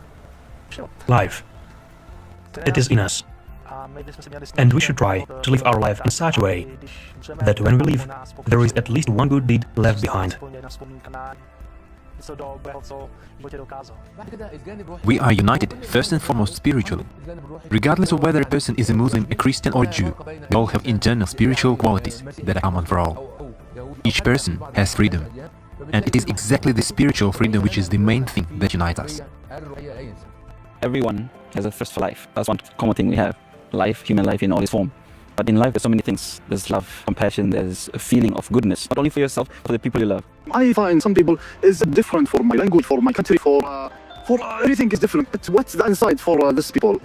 It is in us. And we should try to live our life in such a way that when we leave, there is at least one good deed left behind. We are united first and foremost spiritually. Regardless of whether a person is a Muslim, a Christian or Jew, we all have internal spiritual qualities that are common for all. Each person has freedom, and it is exactly the spiritual freedom which is the main thing that unites us. Everyone has a thirst for life. That's one common thing we have. Life, human life in all its form. But in life there's so many things. There's love, compassion, there's a feeling of goodness, not only for yourself, but for the people you love. I find some people is different for my language, for my country, for everything is different. But what's the inside for these people?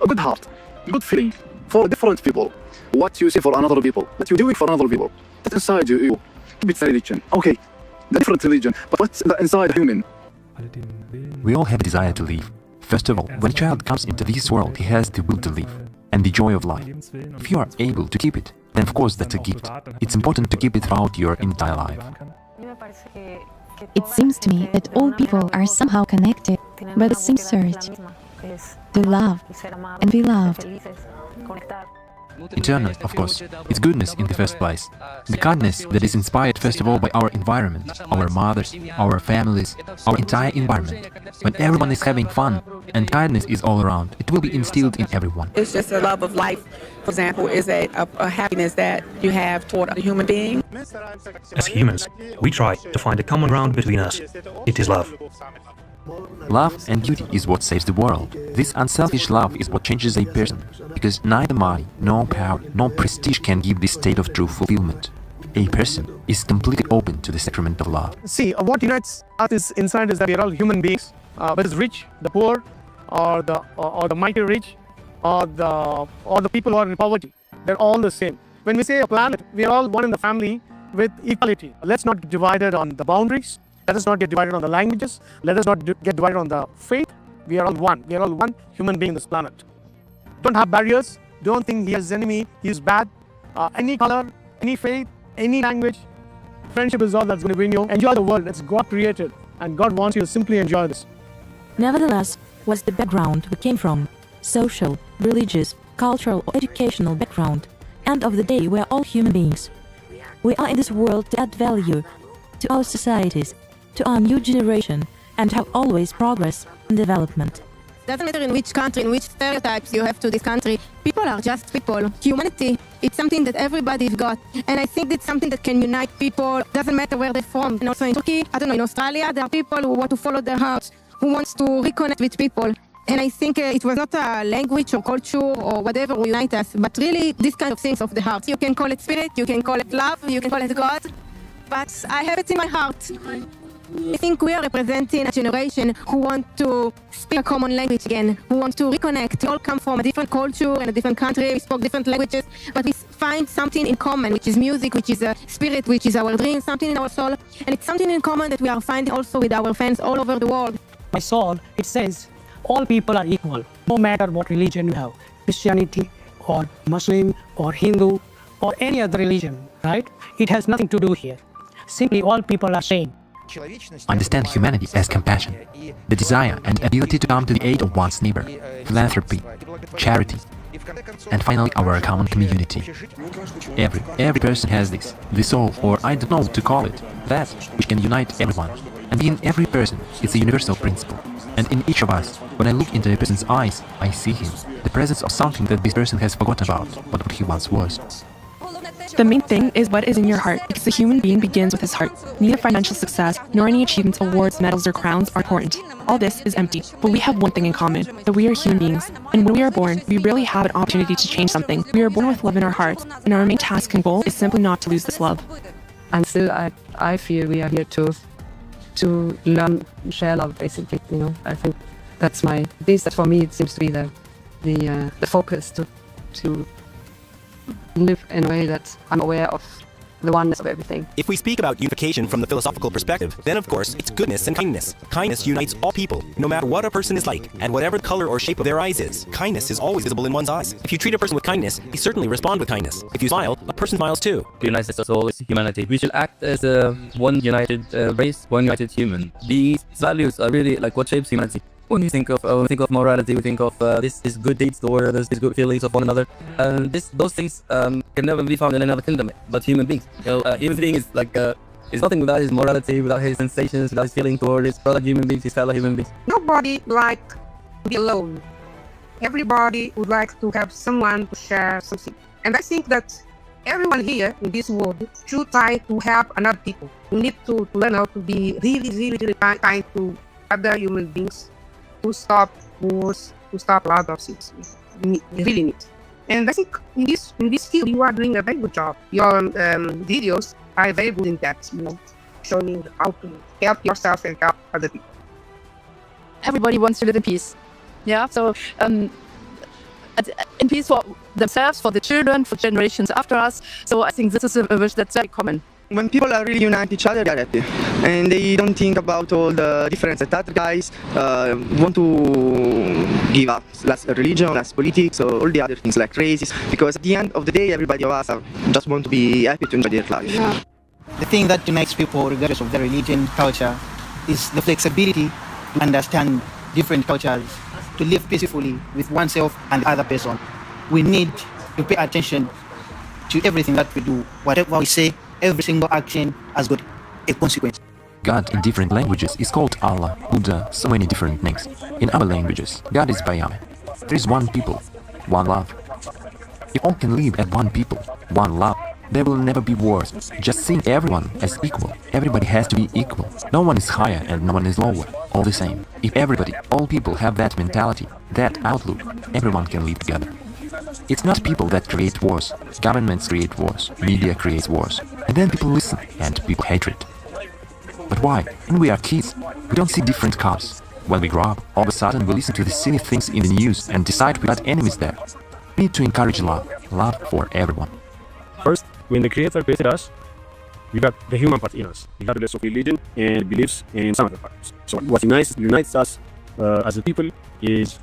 A good heart, good feeling for different people. What you say for another people, what you do for another people. That's inside you. It's religion. Okay, the different religion, but what's the inside human? We all have a desire to live. First of all, when a child comes into this world, he has the will to live and the joy of life. If you are able to keep it, then of course that's a gift. It's important to keep it throughout your entire life. It seems to me that all people are somehow connected by the same search to love and be loved. Eternal, of course, it's goodness in the first place. The kindness that is inspired first of all by our environment, our mothers, our families, our entire environment. When everyone is having fun and kindness is all around, it will be instilled in everyone. It's just a love of life. For example, is a happiness that you have toward a human being. As humans, we try to find a common ground between us. It is love. Love and beauty is what saves the world. This unselfish love is what changes a person, because neither money, nor power, nor prestige can give this state of true fulfillment. A person is completely open to the sacrament of love. See, what unites us is inside is that we are all human beings, whether it's rich, the poor, or the mighty rich, or the people who are in poverty. They're all the same. When we say a planet, we are all one in the family with equality. Let's not get divided on the boundaries. Let us not get divided on the languages. Let us not get divided on the faith. We are all one. We are all one human being on this planet. Don't have barriers. Don't think he is enemy. He is bad. Any color, any faith, any language. Friendship is all that's going to bring you. Enjoy the world. It's God created. And God wants you to simply enjoy this. Nevertheless, what's the background we came from? Social, religious, cultural or educational background. End of the day, we are all human beings. We are in this world to add value to our societies, to our new generation, and have always progress and development. Doesn't matter in which country, in which stereotypes you have to this country. People are just people. Humanity, it's something that everybody's got. And I think it's something that can unite people. Doesn't matter where they're from. And also in Turkey, I don't know, in Australia, there are people who want to follow their hearts, who wants to reconnect with people. And I think it was not a language or culture or whatever will unite us, but really this kind of things of the heart. You can call it spirit, you can call it love, you can call it God, but I have it in my heart. I think we are representing a generation who want to speak a common language again, who want to reconnect. We all come from a different culture and a different country, we spoke different languages, but we find something in common, which is music, which is a spirit, which is our dream, something in our soul. And it's something in common that we are finding also with our friends all over the world. My soul, it says, all people are equal, no matter what religion you have, Christianity or Muslim or Hindu or any other religion, right? It has nothing to do here. Simply all people are same. Understand humanity as compassion, the desire and ability to come to the aid of one's neighbor, philanthropy, charity, and finally our common community. Every person has this, the soul, or I don't know what to call it, that which can unite everyone. And in every person, it's a universal principle. And in each of us, when I look into a person's eyes, I see him, the presence of something that this person has forgotten about, what he once was. The main thing is what is in your heart, because the human being begins with his heart. Neither financial success, nor any achievements, awards, medals, or crowns are important. All this is empty, but we have one thing in common, that we are human beings. And when we are born, we really have an opportunity to change something. We are born with love in our hearts, and our main task and goal is simply not to lose this love. And still, I feel we are here to learn, share love, basically. You know, I think that's that for me it seems to be the focus to live in a way that I'm aware of the oneness of everything. If we speak about unification from the philosophical perspective, then of course it's goodness and kindness. Kindness unites all people, no matter what a person is like, and whatever the color or shape of their eyes is. Kindness is always visible in one's eyes. If you treat a person with kindness, he certainly responds with kindness. If you smile, a person smiles too. Unites us all is humanity. We should act as one united race, one united human. These values are really like what shapes humanity. When we think of morality, we think of this good deeds or these good feelings of one another. Those things can never be found in another kingdom. But human beings, human being is like is nothing without his morality, without his sensations, without his feeling toward his brother human beings, his fellow human beings. Nobody like to be alone. Everybody would like to have someone to share something. And I think that everyone here in this world should try to help another people. We need to learn how to be really kind to other human beings. To stop wars, to stop a lot of things. We really need. And I think in this field you are doing a very good job. Your videos are very good in that, showing how to help yourself and help other people. Everybody wants to live in peace. Yeah, so in peace for themselves, for the children, for generations after us. So I think this is a wish that's very common. When people are really unite each other, they are happy, and they don't think about all the differences that other guys want to give up, less religion, less politics, or all the other things like races. Because at the end of the day, everybody of us just want to be happy to enjoy their life. Yeah. The thing that unites people, regardless of their religion, culture, is the flexibility to understand different cultures, to live peacefully with oneself and the other person. We need to pay attention to everything that we do, whatever we say. Every single action has got a consequence. God in different languages is called Allah, Buddha, so many different names. In our languages, God is Bayame. There is one people, one love. If all can live as one people, one love, there will never be wars. Just seeing everyone as equal. Everybody has to be equal. No one is higher and no one is lower. All the same. If everybody, all people have that mentality, that outlook, everyone can live together. It's not people that create wars. Governments create wars. Media creates wars. And then people listen and people hate it. But why? When we are kids, we don't see different cars. When we grow up, all of a sudden we listen to the silly things in the news and decide we got enemies there. We need to encourage love. Love for everyone. First, when the Creator created us, we got the human part in us. We got less of religion and beliefs in some other parts. So what unites us as a people is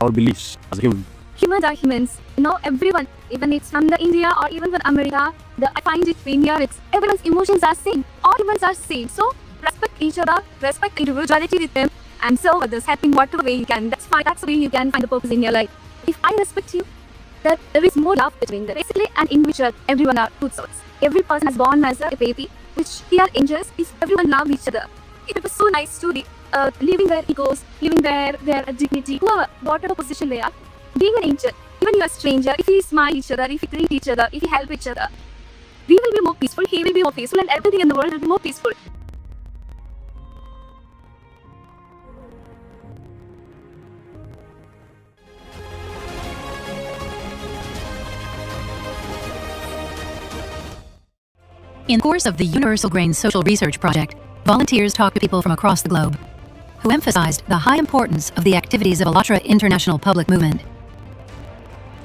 our beliefs as a human. Humans are humans. Everyone, even it's from the India or even from America, I find it when here, everyone's emotions are same. All humans are same. So respect each other, respect individuality with them, and serve others, helping whatever way you can. That's fine. That's the way you can find the purpose in your life. If I respect you, that there is more love between them. Basically, an individual, everyone are good souls. Every person is born as a baby, which they are angels. If everyone love each other, it was so nice to leaving their egos, leaving their dignity, whatever position they are, being an angel. Even you are a stranger, if we smile each other, if we greet each other, if we help each other, we will be more peaceful, he will be more peaceful, and everything in the world will be more peaceful. In the course of the Universal Grain Social Research Project, volunteers talked to people from across the globe who emphasized the high importance of the activities of ALLATRA International Public Movement.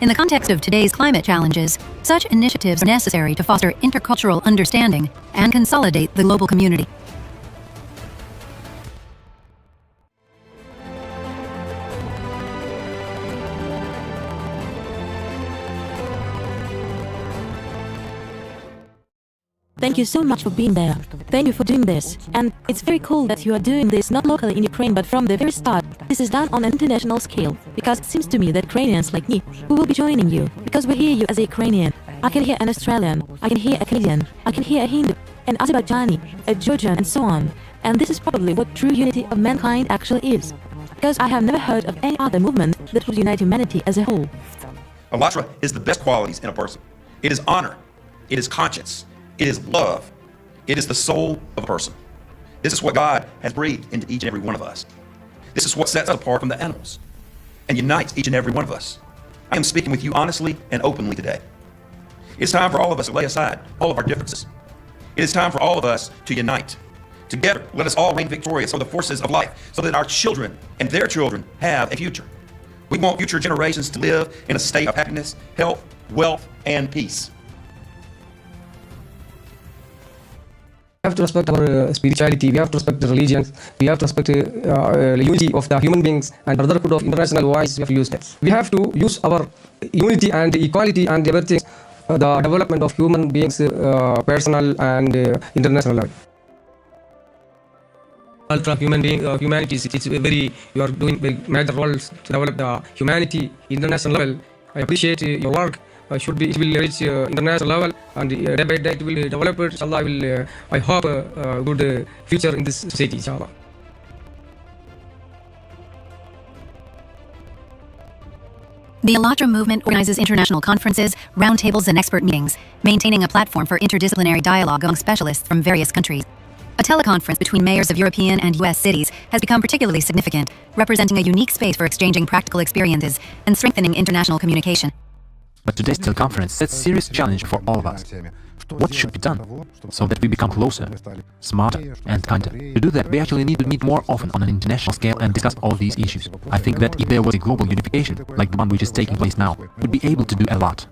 In the context of today's climate challenges, such initiatives are necessary to foster intercultural understanding and consolidate the global community. Thank you so much for being there. Thank you for doing this. And it's very cool that you are doing this not locally in Ukraine but from the very start. This is done on an international scale because it seems to me that Ukrainians like me who will be joining you because we hear you as a Ukrainian. I can hear an Australian, I can hear a Canadian, I can hear a Hindu, an Azerbaijani, a Georgian and so on. And this is probably what true unity of mankind actually is. Because I have never heard of any other movement that would unite humanity as a whole. ALLATRA is the best qualities in a person. It is honor. It is conscience. It is love. It is the soul of a person. This is what God has breathed into each and every one of us. This is what sets us apart from the animals and unites each and every one of us. I am speaking with you honestly and openly today. It's time for all of us to lay aside all of our differences. It is time for all of us to unite. Together, let us all reign victorious over the forces of life so that our children and their children have a future. We want future generations to live in a state of happiness, health, wealth, and peace. We have to respect our spirituality, we have to respect the religions, we have to respect the unity of the human beings and brotherhood of international voice we have to use that. We have to use our unity and equality and everything, the development of human beings, personal and international level. Ultra human being, humanities, it's very, you are doing very major roles to develop the humanity international level. I appreciate your work. It will reach international level and day by day it will develop it. Inshallah, I hope a good future in this society, inshallah. The ALLATRA movement organizes international conferences, roundtables, and expert meetings, maintaining a platform for interdisciplinary dialogue among specialists from various countries. A teleconference between mayors of European and US cities has become particularly significant, representing a unique space for exchanging practical experiences and strengthening international communication. But today's teleconference sets a serious challenge for all of us. What should be done so that we become closer, smarter and kinder? To do that, we actually need to meet more often on an international scale and discuss all these issues. I think that if there was a global unification, like the one which is taking place now, we'd be able to do a lot.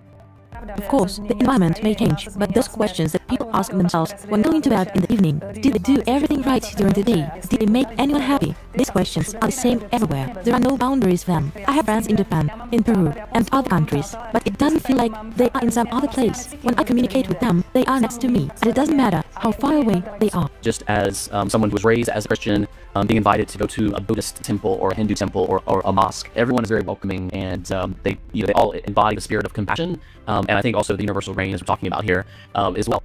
Of course, the environment may change, but those questions that people ask themselves when going to bed in the evening, did they do everything right during the day? Did they make anyone happy? These questions are the same everywhere. There are no boundaries for them. I have friends in Japan, in Peru, and other countries, but it doesn't feel like they are in some other place. When I communicate with them, they are next to me, and it doesn't matter how far away they are. Just as someone who was raised as a Christian, being invited to go to a Buddhist temple or a Hindu temple or a mosque, everyone is very welcoming, and they all embody the spirit of compassion. And I think also the universal grain, as we're talking about here, as well.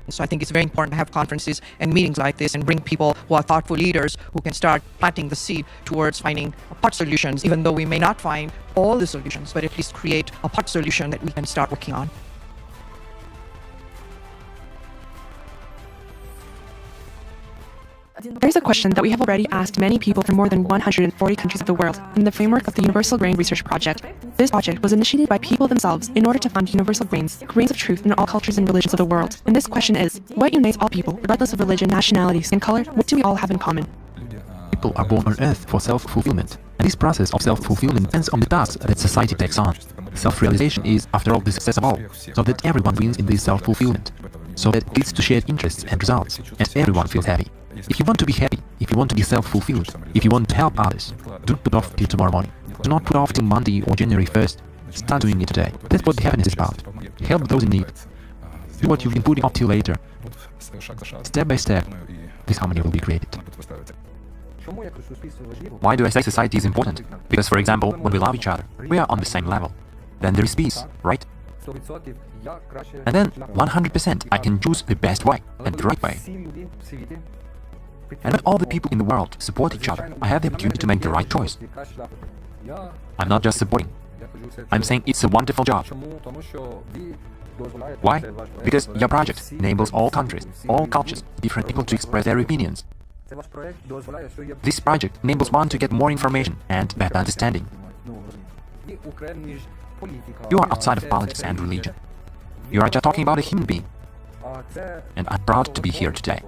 So I think it's very important to have conferences and meetings like this and bring people who are thoughtful leaders who can start planting the seed towards finding part solutions, even though we may not find all the solutions, but at least create a part solution that we can start working on. There's a question that we have already asked many people from more than 140 countries of the world in the framework of the Universal Grain Research Project. This project was initiated by people themselves in order to fund universal grains of truth in all cultures and religions of the world. And this question is, what unites all people, regardless of religion, nationality, skin color? What do we all have in common? People are born on earth for self-fulfillment, and this process of self-fulfillment depends on the tasks that society takes on. Self-realization is, after all, the success of all, so that everyone wins in this self-fulfillment, so that it leads to shared interests and results, and everyone feels happy. If you want to be happy, if you want to be self-fulfilled, if you want to help others, don't put off till tomorrow morning. Do not put off till Monday or January 1st. Start doing it today. That's what happiness is about. Help those in need. Do what you've been putting off till later. Step by step, this harmony will be created. Why do I say society is important? Because, for example, when we love each other, we are on the same level. Then there is peace, right? And then 100% I can choose the best way and the right way. And when all the people in the world support each other, I have the opportunity to make the right choice. I'm not just supporting. I'm saying it's a wonderful job. Why? Because your project enables all countries, all cultures, different people to express their opinions. This project enables one to get more information and better understanding. You are outside of politics and religion. You are just talking about a human being. And I'm proud to be here today.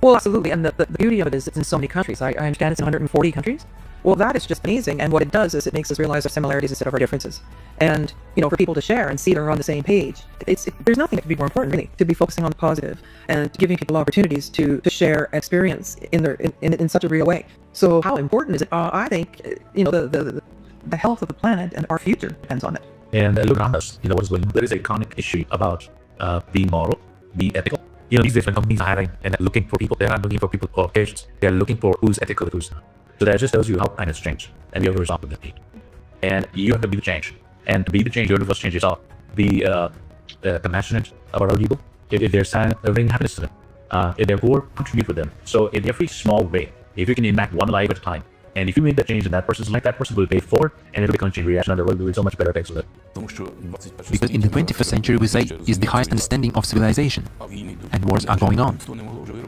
Well, absolutely, and the beauty of it is it's in so many countries. I understand it's in 140 countries. Well, that is just amazing, and what it does is it makes us realize our similarities instead of our differences. And, you know, for people to share and see they're on the same page, there's nothing that could be more important, really, to be focusing on the positive and giving people opportunities to share experience in such a real way. So how important is it? I think, you know, the health of the planet and our future depends on it. And look around us, you know, what is going on. There is a chronic issue about being moral, being ethical. You know, these different companies are hiring and looking for people. They're not looking for people or occasions. They're looking for who's ethical and who's not. So that just tells you how time has changed, and we have to respond to that need. And you have to be the change. And to be the change, you have to first change yourself. Be compassionate about other people. If they're sad, bring happiness to them. If they're poor, contribute with them. So in every small way, if you can impact one life at a time, and if you make that change in that person's life, that person will pay for it, and it'll become a chain reaction, and the world will be so much better thanks to it. Because in the 21st century, we say, is the highest understanding of civilization, and wars are going on.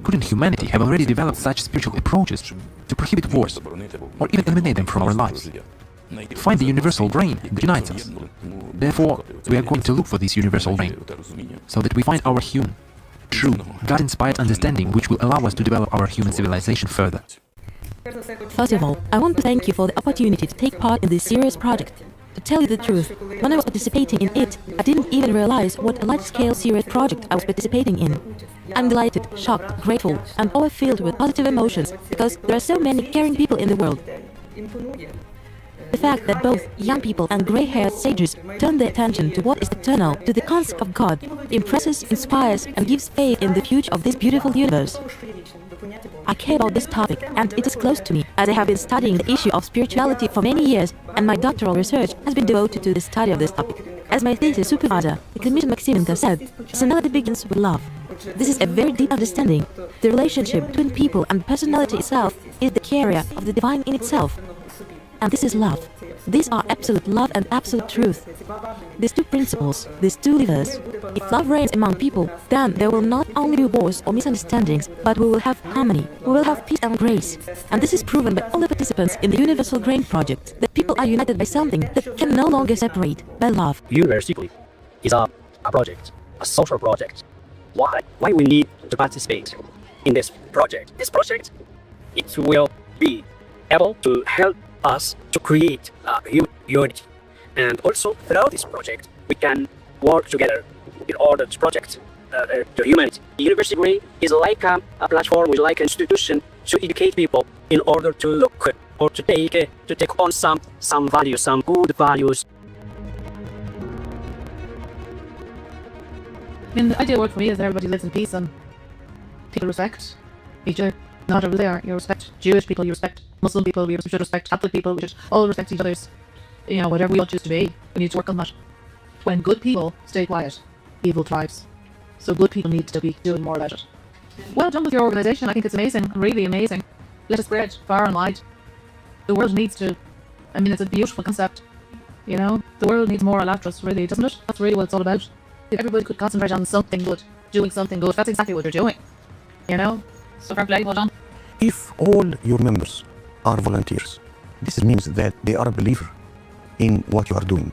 Couldn't humanity have already developed such spiritual approaches to prohibit wars, or even eliminate them from our lives? Find the universal grain that unites us. Therefore, we are going to look for this universal grain, so that we find our human, true, God-inspired understanding which will allow us to develop our human civilization further. First of all, I want to thank you for the opportunity to take part in this serious project. To tell you the truth, when I was participating in it, I didn't even realize what a large-scale serious project I was participating in. I'm delighted, shocked, grateful, and overfilled with positive emotions because there are so many caring people in the world. The fact that both young people and grey-haired sages turn their attention to what is eternal, to the concept of God, impresses, inspires, and gives faith in the future of this beautiful universe. I care about this topic, and it is close to me, as I have been studying the issue of spirituality for many years, and my doctoral research has been devoted to the study of this topic. As my thesis supervisor, the Commission Maximinka said, personality begins with love. This is a very deep understanding. The relationship between people and personality itself is the carrier of the divine in itself. And this is love. These are absolute love and absolute truth. These two principles, these two levers. If love reigns among people, then there will not only be wars or misunderstandings, but we will have harmony, we will have peace and grace. And this is proven by all the participants in the Universal Grain Project, that people are united by something that can no longer separate, by love. University is a project, a social project. Why we need to participate in this project? This project, it will be able to help us to create unity, and also throughout this project we can work together in order to project the humanity. The University Grain is like a platform, like an institution to educate people in order to look or to take on some values, some good values. I mean, the ideal world for me is that everybody lives in peace and people respect each other, no matter who they are. You respect Jewish people, you respect Muslim people, we should respect Catholic people, we should all respect each other's, you know, whatever we all choose to be. We need to work on that. When good people stay quiet, evil thrives. So good people need to be doing more about it. Well done with your organisation. I think it's amazing, really amazing. Let it spread far and wide. The world needs to, I mean, it's a beautiful concept. You know, the world needs more ALLATRAs, really, doesn't it? That's really what it's all about. If everybody could concentrate on something good, doing something good, that's exactly what they're doing. You know? So fair play, well done. If all your members are volunteers, this means that they are a believer in what you are doing.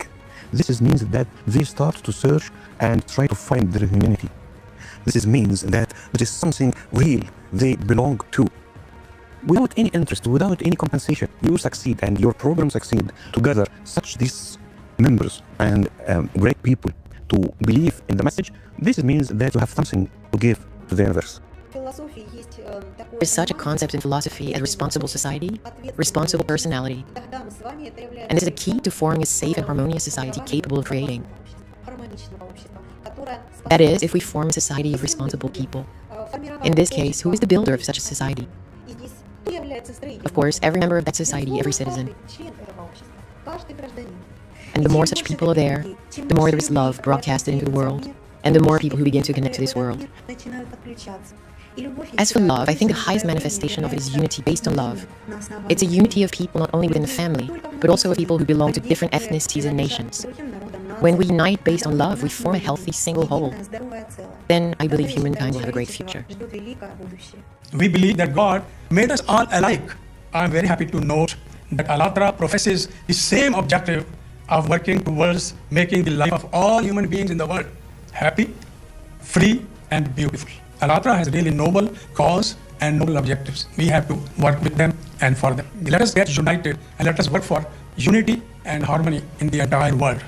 This means that they start to search and try to find their humanity. This means that there is something real they belong to. Without any interest, without any compensation, you succeed and your program succeed together. Such these members and great people to believe in the message. This means that you have something to give to the universe. There is such a concept in philosophy as responsible society, responsible personality, and this is a key to forming a safe and harmonious society capable of creating. That is, if we form a society of responsible people. In this case, who is the builder of such a society? Of course, every member of that society, every citizen. And the more such people are there, the more there is love broadcasted into the world, and the more people who begin to connect to this world. As for love, I think the highest manifestation of it is unity based on love. It's a unity of people not only within the family, but also of people who belong to different ethnicities and nations. When we unite based on love, we form a healthy single whole. Then I believe humankind will have a great future. We believe that God made us all alike. I'm very happy to note that ALLATRA professes the same objective of working towards making the life of all human beings in the world happy, free, and beautiful. ALLATRA has really noble cause and noble objectives. We have to work with them and for them. Let us get united and let us work for unity and harmony in the entire world.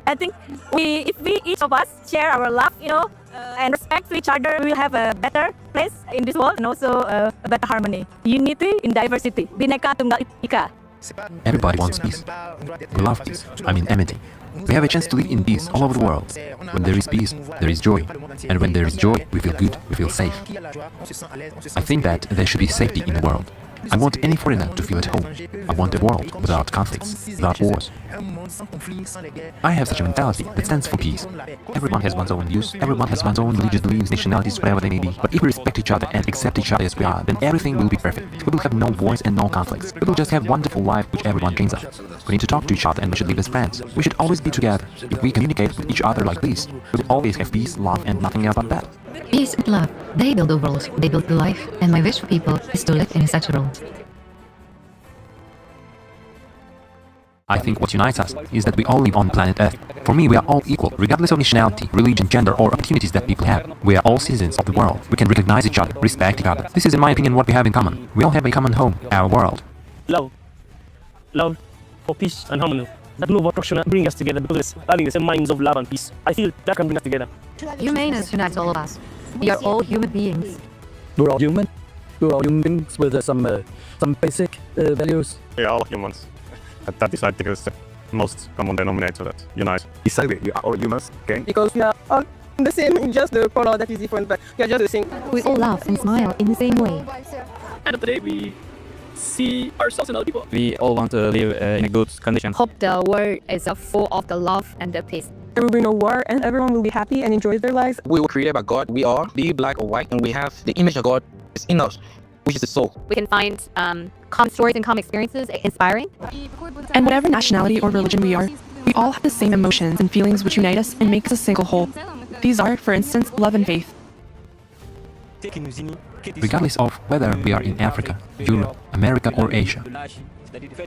I think if we each of us share our love, and respect to each other, we will have a better place in this world and also a better harmony. Unity in diversity. Bhinneka Tunggal Ika. Everybody wants peace. We love peace. Amity. We have a chance to live in peace all over the world. When there is peace, there is joy. And when there is joy, we feel good, we feel safe. I think that there should be safety in the world. I want any foreigner to feel at home. I want a world without conflicts, without wars. I have such a mentality that stands for peace. Everyone has one's own views, everyone has one's own religious beliefs, nationalities, whatever they may be. But if we respect each other and accept each other as we are, then everything will be perfect. We will have no wars and no conflicts. We will just have a wonderful life which everyone dreams of. We need to talk to each other and we should live as friends. We should always be together. If we communicate with each other like this, we will always have peace, love, and nothing else but that. Peace and love, they build the world, they build the life, and my wish for people is to live in such a world. I think what unites us is that we all live on planet Earth. For me, we are all equal, regardless of nationality, religion, gender, or opportunities that people have. We are all citizens of the world. We can recognize each other, respect each other. This is, in my opinion, what we have in common. We all have a common home, our world. Love for peace and harmony. That love attraction that brings us together because it's having the same minds of love and peace. I feel that can bring us together. Humaneness unites all of us. We are all human beings. We're all human. We're all human beings with some basic values. We are all humans. That is, I think, is the most common denominator that unites. Exactly, we are all humans, okay? Because we are all the same, just the color that is different, but we are just the same. We all laugh and smile in the same way. End of the day, we see ourselves in other people. We all want to live in a good condition. Hope the world is full of the love and the peace. There will be no war and everyone will be happy and enjoy their lives. We were created by God. We are, be black or white, and we have the image of God is in us, which is the soul. We can find common stories and common experiences inspiring. And whatever nationality or religion we are, we all have the same emotions and feelings which unite us and make us a single whole. These are, for instance, love and faith. Regardless of whether we are in Africa, Europe, America, or Asia,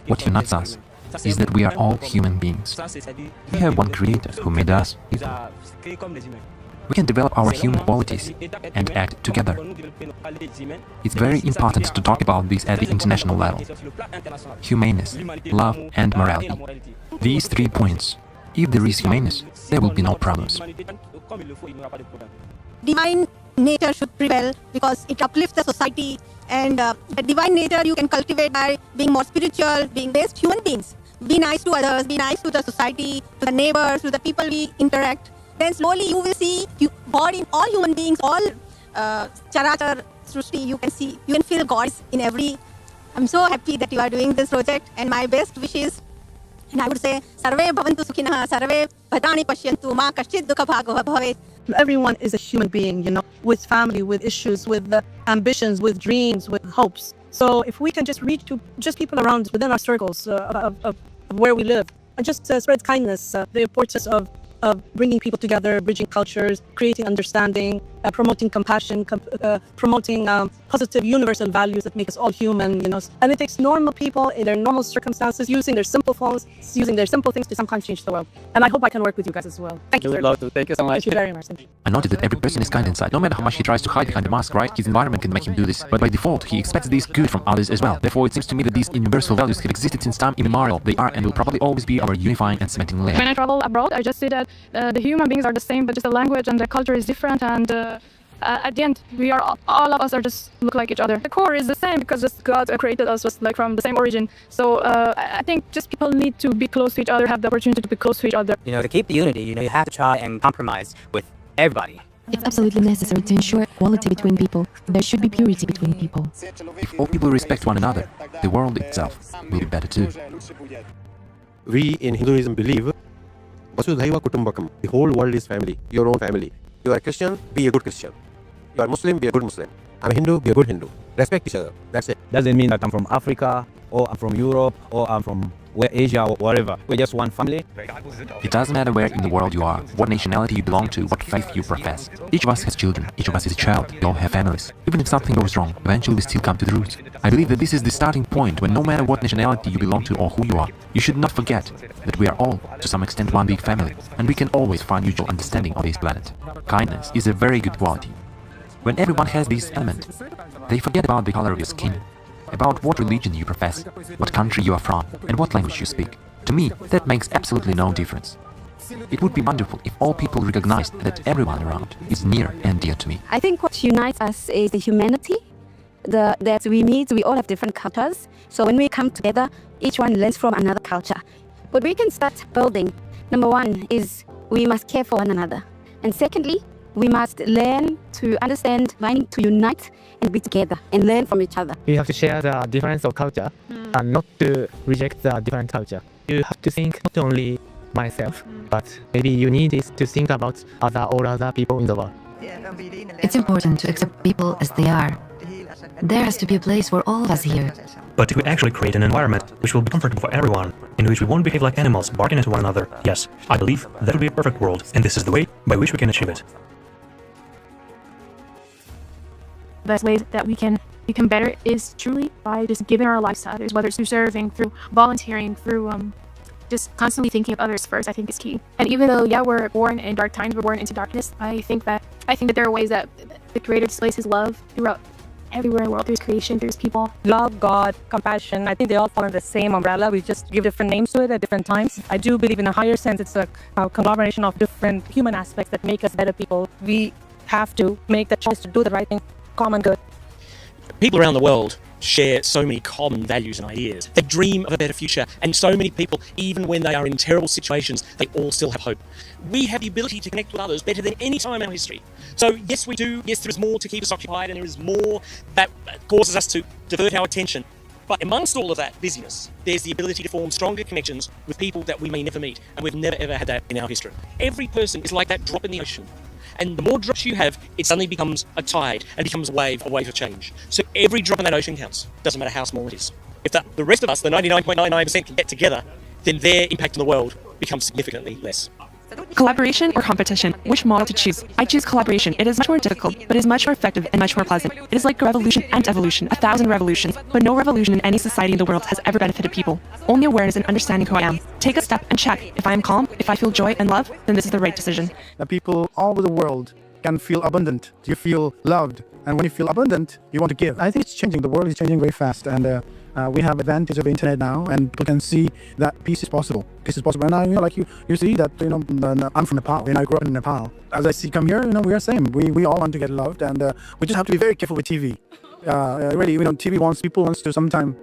what unites us is that we are all human beings. We have one Creator who made us equal. We can develop our human qualities and act together. It's very important to talk about this at the international level. Humaneness, love, and morality. These 3 points. If there is humaneness, there will be no problems. Divine nature should prevail because it uplifts the society, and the divine nature you can cultivate by being more spiritual, being best human beings. Be nice to others, be nice to the society, to the neighbors, to the people we interact. Then slowly you will see God in all human beings, all Charachar Srushti, you can feel God in every. I'm so happy that you are doing this project, and my best wishes, and I would say, Sarve Bhavantu Sukhinah, Sarve Bhadrani Pashyantu, Ma Kaschid Dukha Bhago Bhavet. Everyone is a human being, with family, with issues, with ambitions, with dreams, with hopes. So if we can just reach to just people around within our circles of where we live, and just spread kindness, the importance of bringing people together, bridging cultures, creating understanding, promoting compassion, promoting positive universal values that make us all human, And it takes normal people in their normal circumstances, using their simple phones, using their simple things to sometimes change the world. And I hope I can work with you guys as well. Thank you. Thank you so much. Thank you very much. I noticed that every person is kind inside. No matter how much he tries to hide behind the mask, right? His environment can make him do this. But by default, he expects this good from others as well. Therefore, it seems to me that these universal values have existed since time immemorial. They are and will probably always be our unifying and cementing layer. When I travel abroad, I just see that the human beings are the same, but just the language and the culture is different, and at the end, all of us are just look like each other. The core is the same because just God created us just like from the same origin. So I think just people need to be close to each other, have the opportunity to be close to each other. To keep the unity, you have to try and compromise with everybody. It's absolutely necessary to ensure equality between people. There should be purity between people. If all people respect one another, the world itself will be better too. We in Hinduism believe Vasudhaiva Kutumbakam. The whole world is family, your own family. You are a Christian, be a good Christian. You are Muslim, be a good Muslim. I'm a Hindu, be a good Hindu. Respect each other. That's it. Doesn't mean that I'm from Africa, or I'm from Europe, or I'm from Asia, or wherever. We're just one family. It doesn't matter where in the world you are, what nationality you belong to, what faith you profess. Each of us has children, each of us is a child, we all have families. Even if something goes wrong, eventually we still come to the roots. I believe that this is the starting point when no matter what nationality you belong to or who you are, you should not forget that we are all, to some extent, one big family, and we can always find mutual understanding on this planet. Kindness is a very good quality. When everyone has this element, they forget about the color of your skin, about what religion you profess, what country you are from, and what language you speak. To me, that makes absolutely no difference. It would be wonderful if all people recognized that everyone around is near and dear to me. I think what unites us is the humanity, that we all have different cultures. So when we come together, each one learns from another culture. But we can start building. Number one is we must care for one another. And secondly, we must learn to understand, learning to unite and be together and learn from each other. We have to share the difference of culture and not to reject the different culture. You have to think not only myself, but maybe you need to think about all other people in the world. It's important to accept people as they are. There has to be a place for all of us here. But if we actually create an environment which will be comfortable for everyone, in which we won't behave like animals, barking at one another, yes, I believe that will be a perfect world, and this is the way by which we can achieve it. The best way that we can become better is truly by just giving our lives to others, whether it's through serving, through volunteering, through just constantly thinking of others first. I think is key. And even though we're born in dark times, we're born into darkness, I think that there are ways that the Creator displays His love throughout everywhere in the world, through His creation, through His people. Love, God, compassion, I think they all fall under the same umbrella. We just give different names to it at different times. I do believe in a higher sense it's a conglomeration of different human aspects that make us better people. We have to make the choice to do the right thing, common good. People around the world share so many common values and ideas. They dream of a better future, and so many people, even when they are in terrible situations, they all still have hope. We have the ability to connect with others better than any time in our history. So yes, we do. Yes, there is more to keep us occupied, and there is more that causes us to divert our attention. But amongst all of that busyness, there's the ability to form stronger connections with people that we may never meet, and we've never ever had that in our history. Every person is like that drop in the ocean. And the more drops you have, it suddenly becomes a tide and becomes a wave of change. So every drop in that ocean counts, doesn't matter how small it is. If the rest of us, the 99.99%, can get together, then their impact on the world becomes significantly less. Collaboration or competition? Which model to choose? I choose collaboration. It is much more difficult, but it is much more effective and much more pleasant. It is like a revolution and evolution, 1,000 revolutions, but no revolution in any society in the world has ever benefited people. Only awareness and understanding who I am. Take a step and check. If I am calm, if I feel joy and love, then this is the right decision. The people all over the world can feel abundant. You feel loved. And when you feel abundant, you want to give. I think it's changing. The world is changing very fast. And we have advantage of the internet now, and people can see that peace is possible. Peace is possible. And now, like you see that, I'm from Nepal. I grew up in Nepal. As I come here, we are same. We all want to get loved, and we just have to be very careful with TV. Really, TV people wants to sometimes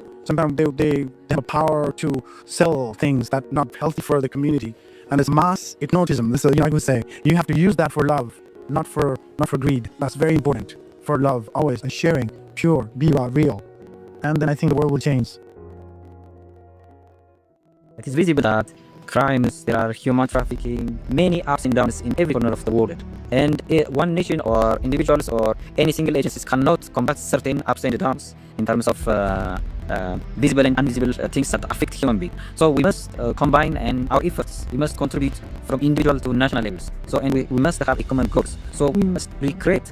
they have a power to sell things that not healthy for the community. And it's mass hypnotism. This is, I would say, you have to use that for love, not for greed. That's very important. For love, always, and sharing, pure, be real. And then I think the world will change. It is visible that crimes, there are human trafficking, many ups and downs in every corner of the world. And one nation or individuals or any single agencies cannot combat certain ups and downs in terms of visible and invisible things that affect human beings. So we must combine our efforts. We must contribute from individual to national levels. So and we must have a common goals. So we must recreate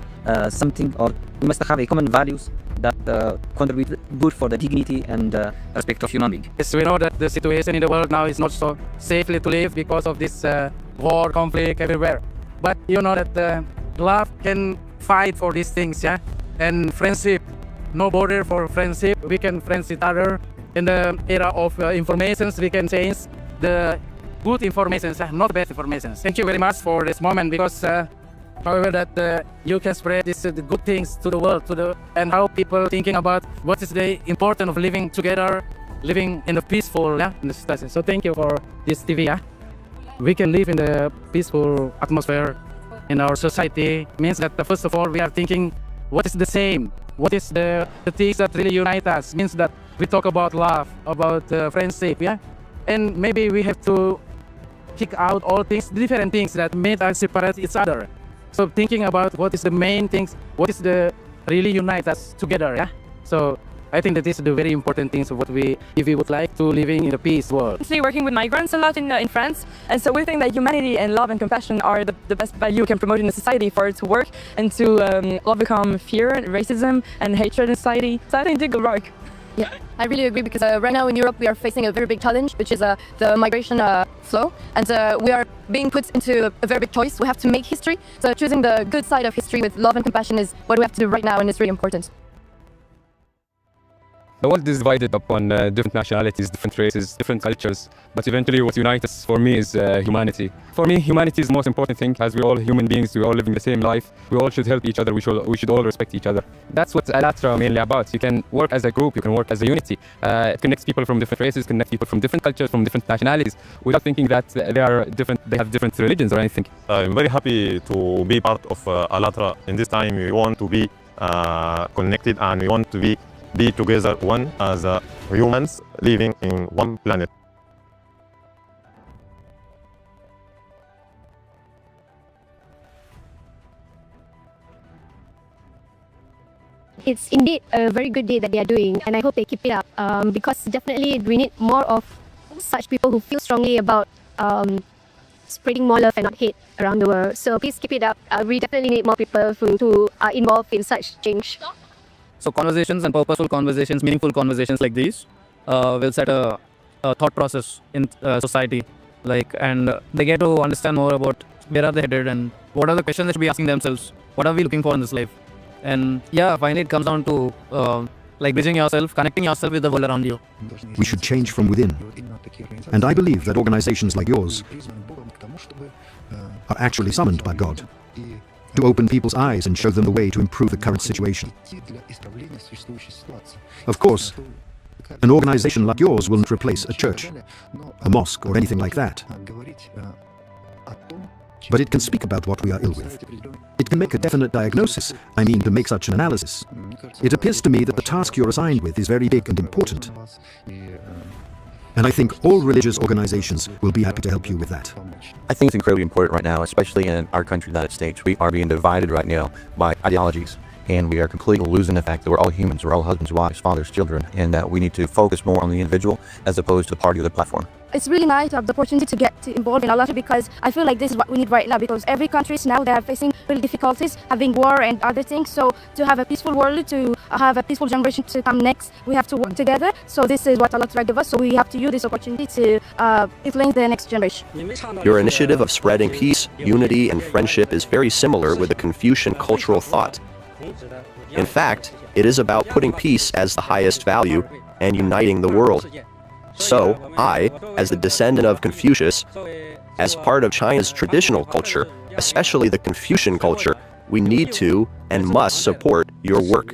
something, or we must have a common values that contribute good for the dignity and respect of human beings. Yes, we know that the situation in the world now is not so safely to live because of this war, conflict everywhere. But you know that love can fight for these things, yeah? And friendship, no border for friendship. We can friends each other. In the era of informations, we can change the good information, not bad information. Thank you very much for this moment, because however, that you can spread the good things to the world, and how people thinking about what is the importance of living together, living in a peaceful, in the society. So thank you for this TV. We can live in a peaceful atmosphere in our society. Means that first of all we are thinking what is the same, what is the things that really unite us. Means that we talk about love, about friendship, and maybe we have to kick out all things, different things that made us separate each other. So thinking about what is the main things, what is the really unite us together. So I think that this is the very important things of what if we would like to living in a peace world. Actually working with migrants a lot in France, and so we think that humanity and love and compassion are the best value we can promote in a society for it to work and to overcome fear, racism and hatred in society. So I think it's good work. Yeah, I really agree, because right now in Europe we are facing a very big challenge, which is the migration flow, and we are being put into a very big choice. We have to make history, so choosing the good side of history with love and compassion is what we have to do right now, and it's really important. The world is divided upon different nationalities, different races, different cultures, but eventually what unites us for me is humanity. For me, humanity is the most important thing, as we're all human beings, we're all living the same life, we all should help each other, we should all respect each other. That's what ALLATRA mainly about. You can work as a group, you can work as a unity. It connects people from different races, connects people from different cultures, from different nationalities, without thinking that they have different religions or anything. I'm very happy to be part of ALLATRA. In this time we want to be connected, and we want to be together one as humans living in one planet. It's indeed a very good day that they are doing, and I hope they keep it up, because definitely we need more of such people who feel strongly about spreading more love and not hate around the world. So please keep it up. We definitely need more people who are involved in such change. So conversations and purposeful conversations, meaningful conversations like these will set a thought process in society, and they get to understand more about where are they headed and what are the questions they should be asking themselves, what are we looking for in this life. And finally it comes down to bridging yourself, connecting yourself with the world around you. We should change from within, and I believe that organizations like yours are actually summoned by God to open people's eyes and show them the way to improve the current situation. Of course, an organization like yours will not replace a church, a mosque, or anything like that. But it can speak about what we are ill with. It can make a definite diagnosis, to make such an analysis. It appears to me that the task you're assigned with is very big and important. And I think all religious organizations will be happy to help you with that. I think it's incredibly important right now, especially in our country, the United States. We are being divided right now by ideologies, and we are completely losing the fact that we're all humans, we're all husbands, wives, fathers, children, and that we need to focus more on the individual as opposed to the party or the platform. It's really nice to have the opportunity to get involved in ALLATRA, because I feel like this is what we need right now, because every country now they are facing real difficulties, having war and other things. So to have a peaceful world, to have a peaceful generation to come next, we have to work together. So this is what ALLATRA gives us, so we have to use this opportunity to influence the next generation. Your initiative of spreading peace, unity, and friendship is very similar with the Confucian cultural thought. In fact, it is about putting peace as the highest value and uniting the world. So, I, as the descendant of Confucius, as part of China's traditional culture, especially the Confucian culture, we need to and must support your work.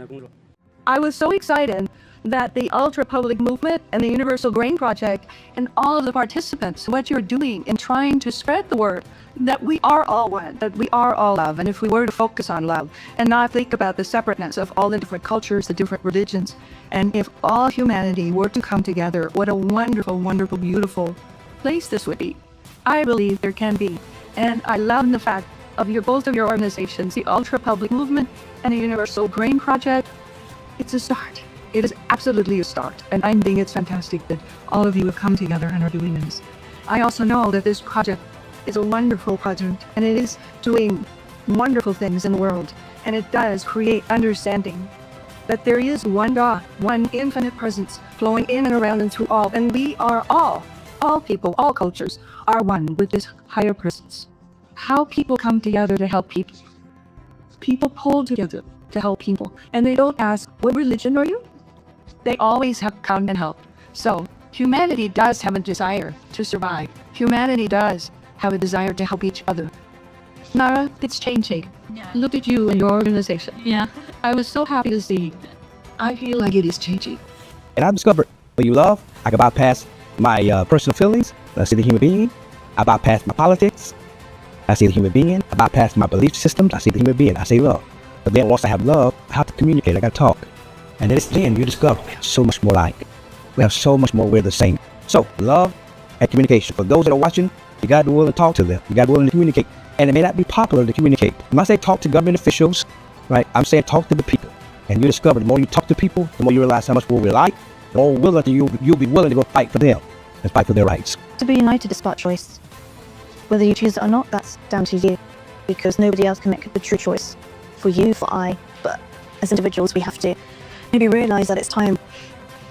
I was so excited that the ALLATRA Public Movement and the Universal Grain Project and all of the participants, what you're doing in trying to spread the word that we are all one, that we are all love. And if we were to focus on love and not think about the separateness of all the different cultures, the different religions, and if all humanity were to come together, what a wonderful, wonderful, beautiful place this would be. I believe there can be. And I love the fact of both of your organizations, the ALLATRA Public Movement and the Universal Grain Project. It's a start. It is absolutely a start, and I think it's fantastic that all of you have come together and are doing this. I also know that this project is a wonderful project, and it is doing wonderful things in the world, and it does create understanding that there is one God, one infinite presence flowing in and around and through all, and we are all people, all cultures are one with this higher presence. How people come together to help people. People pull together to help people, and they don't ask, what religion are you? They always have come and help. So humanity does have a desire to survive. Humanity does have a desire to help each other. Nara, it's changing. Look at you and your organization. Yeah. I was so happy to see. I feel like it is changing. And I've discovered when you love, I can bypass my personal feelings. I see the human being. I bypass my politics. I see the human being. I bypass my belief systems. I see the human being. I say love. But then once I have love, I have to communicate. I got to talk. And then you discover we have so much more alike. We have so much more. We're the same. So love and communication. For those that are watching, you got to be willing to talk to them. You got to be willing to communicate. And it may not be popular to communicate. When I say talk to government officials, right, I'm saying talk to the people. And you discover the more you talk to people, the more you realize how much more we like, the more willing you'll be willing to go fight for them and fight for their rights. To be united is about choice. Whether you choose it or not, that's down to you. Because nobody else can make the true choice for you, for I. But as individuals, we have to maybe realize that it's time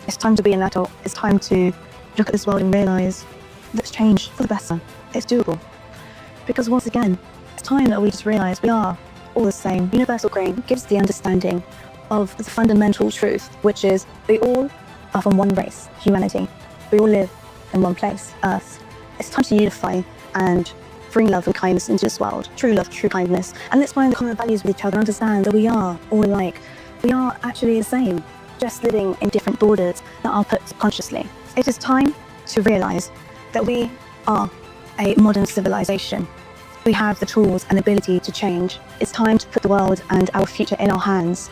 to be an adult. It's time to look at this world and realize let's change for the better. It's doable. Because once again, it's time that we just realize we are all the same. Universal grain gives the understanding of the fundamental truth, which is we all are from one race, humanity. We all live in one place, Earth. It's time to unify and bring love and kindness into this world. True love, true kindness. And let's find the common values with each other and understand that we are all alike. We are actually the same, just living in different borders that are put consciously. It is time to realize that we are a modern civilization. We have the tools and ability to change. It's time to put the world and our future in our hands.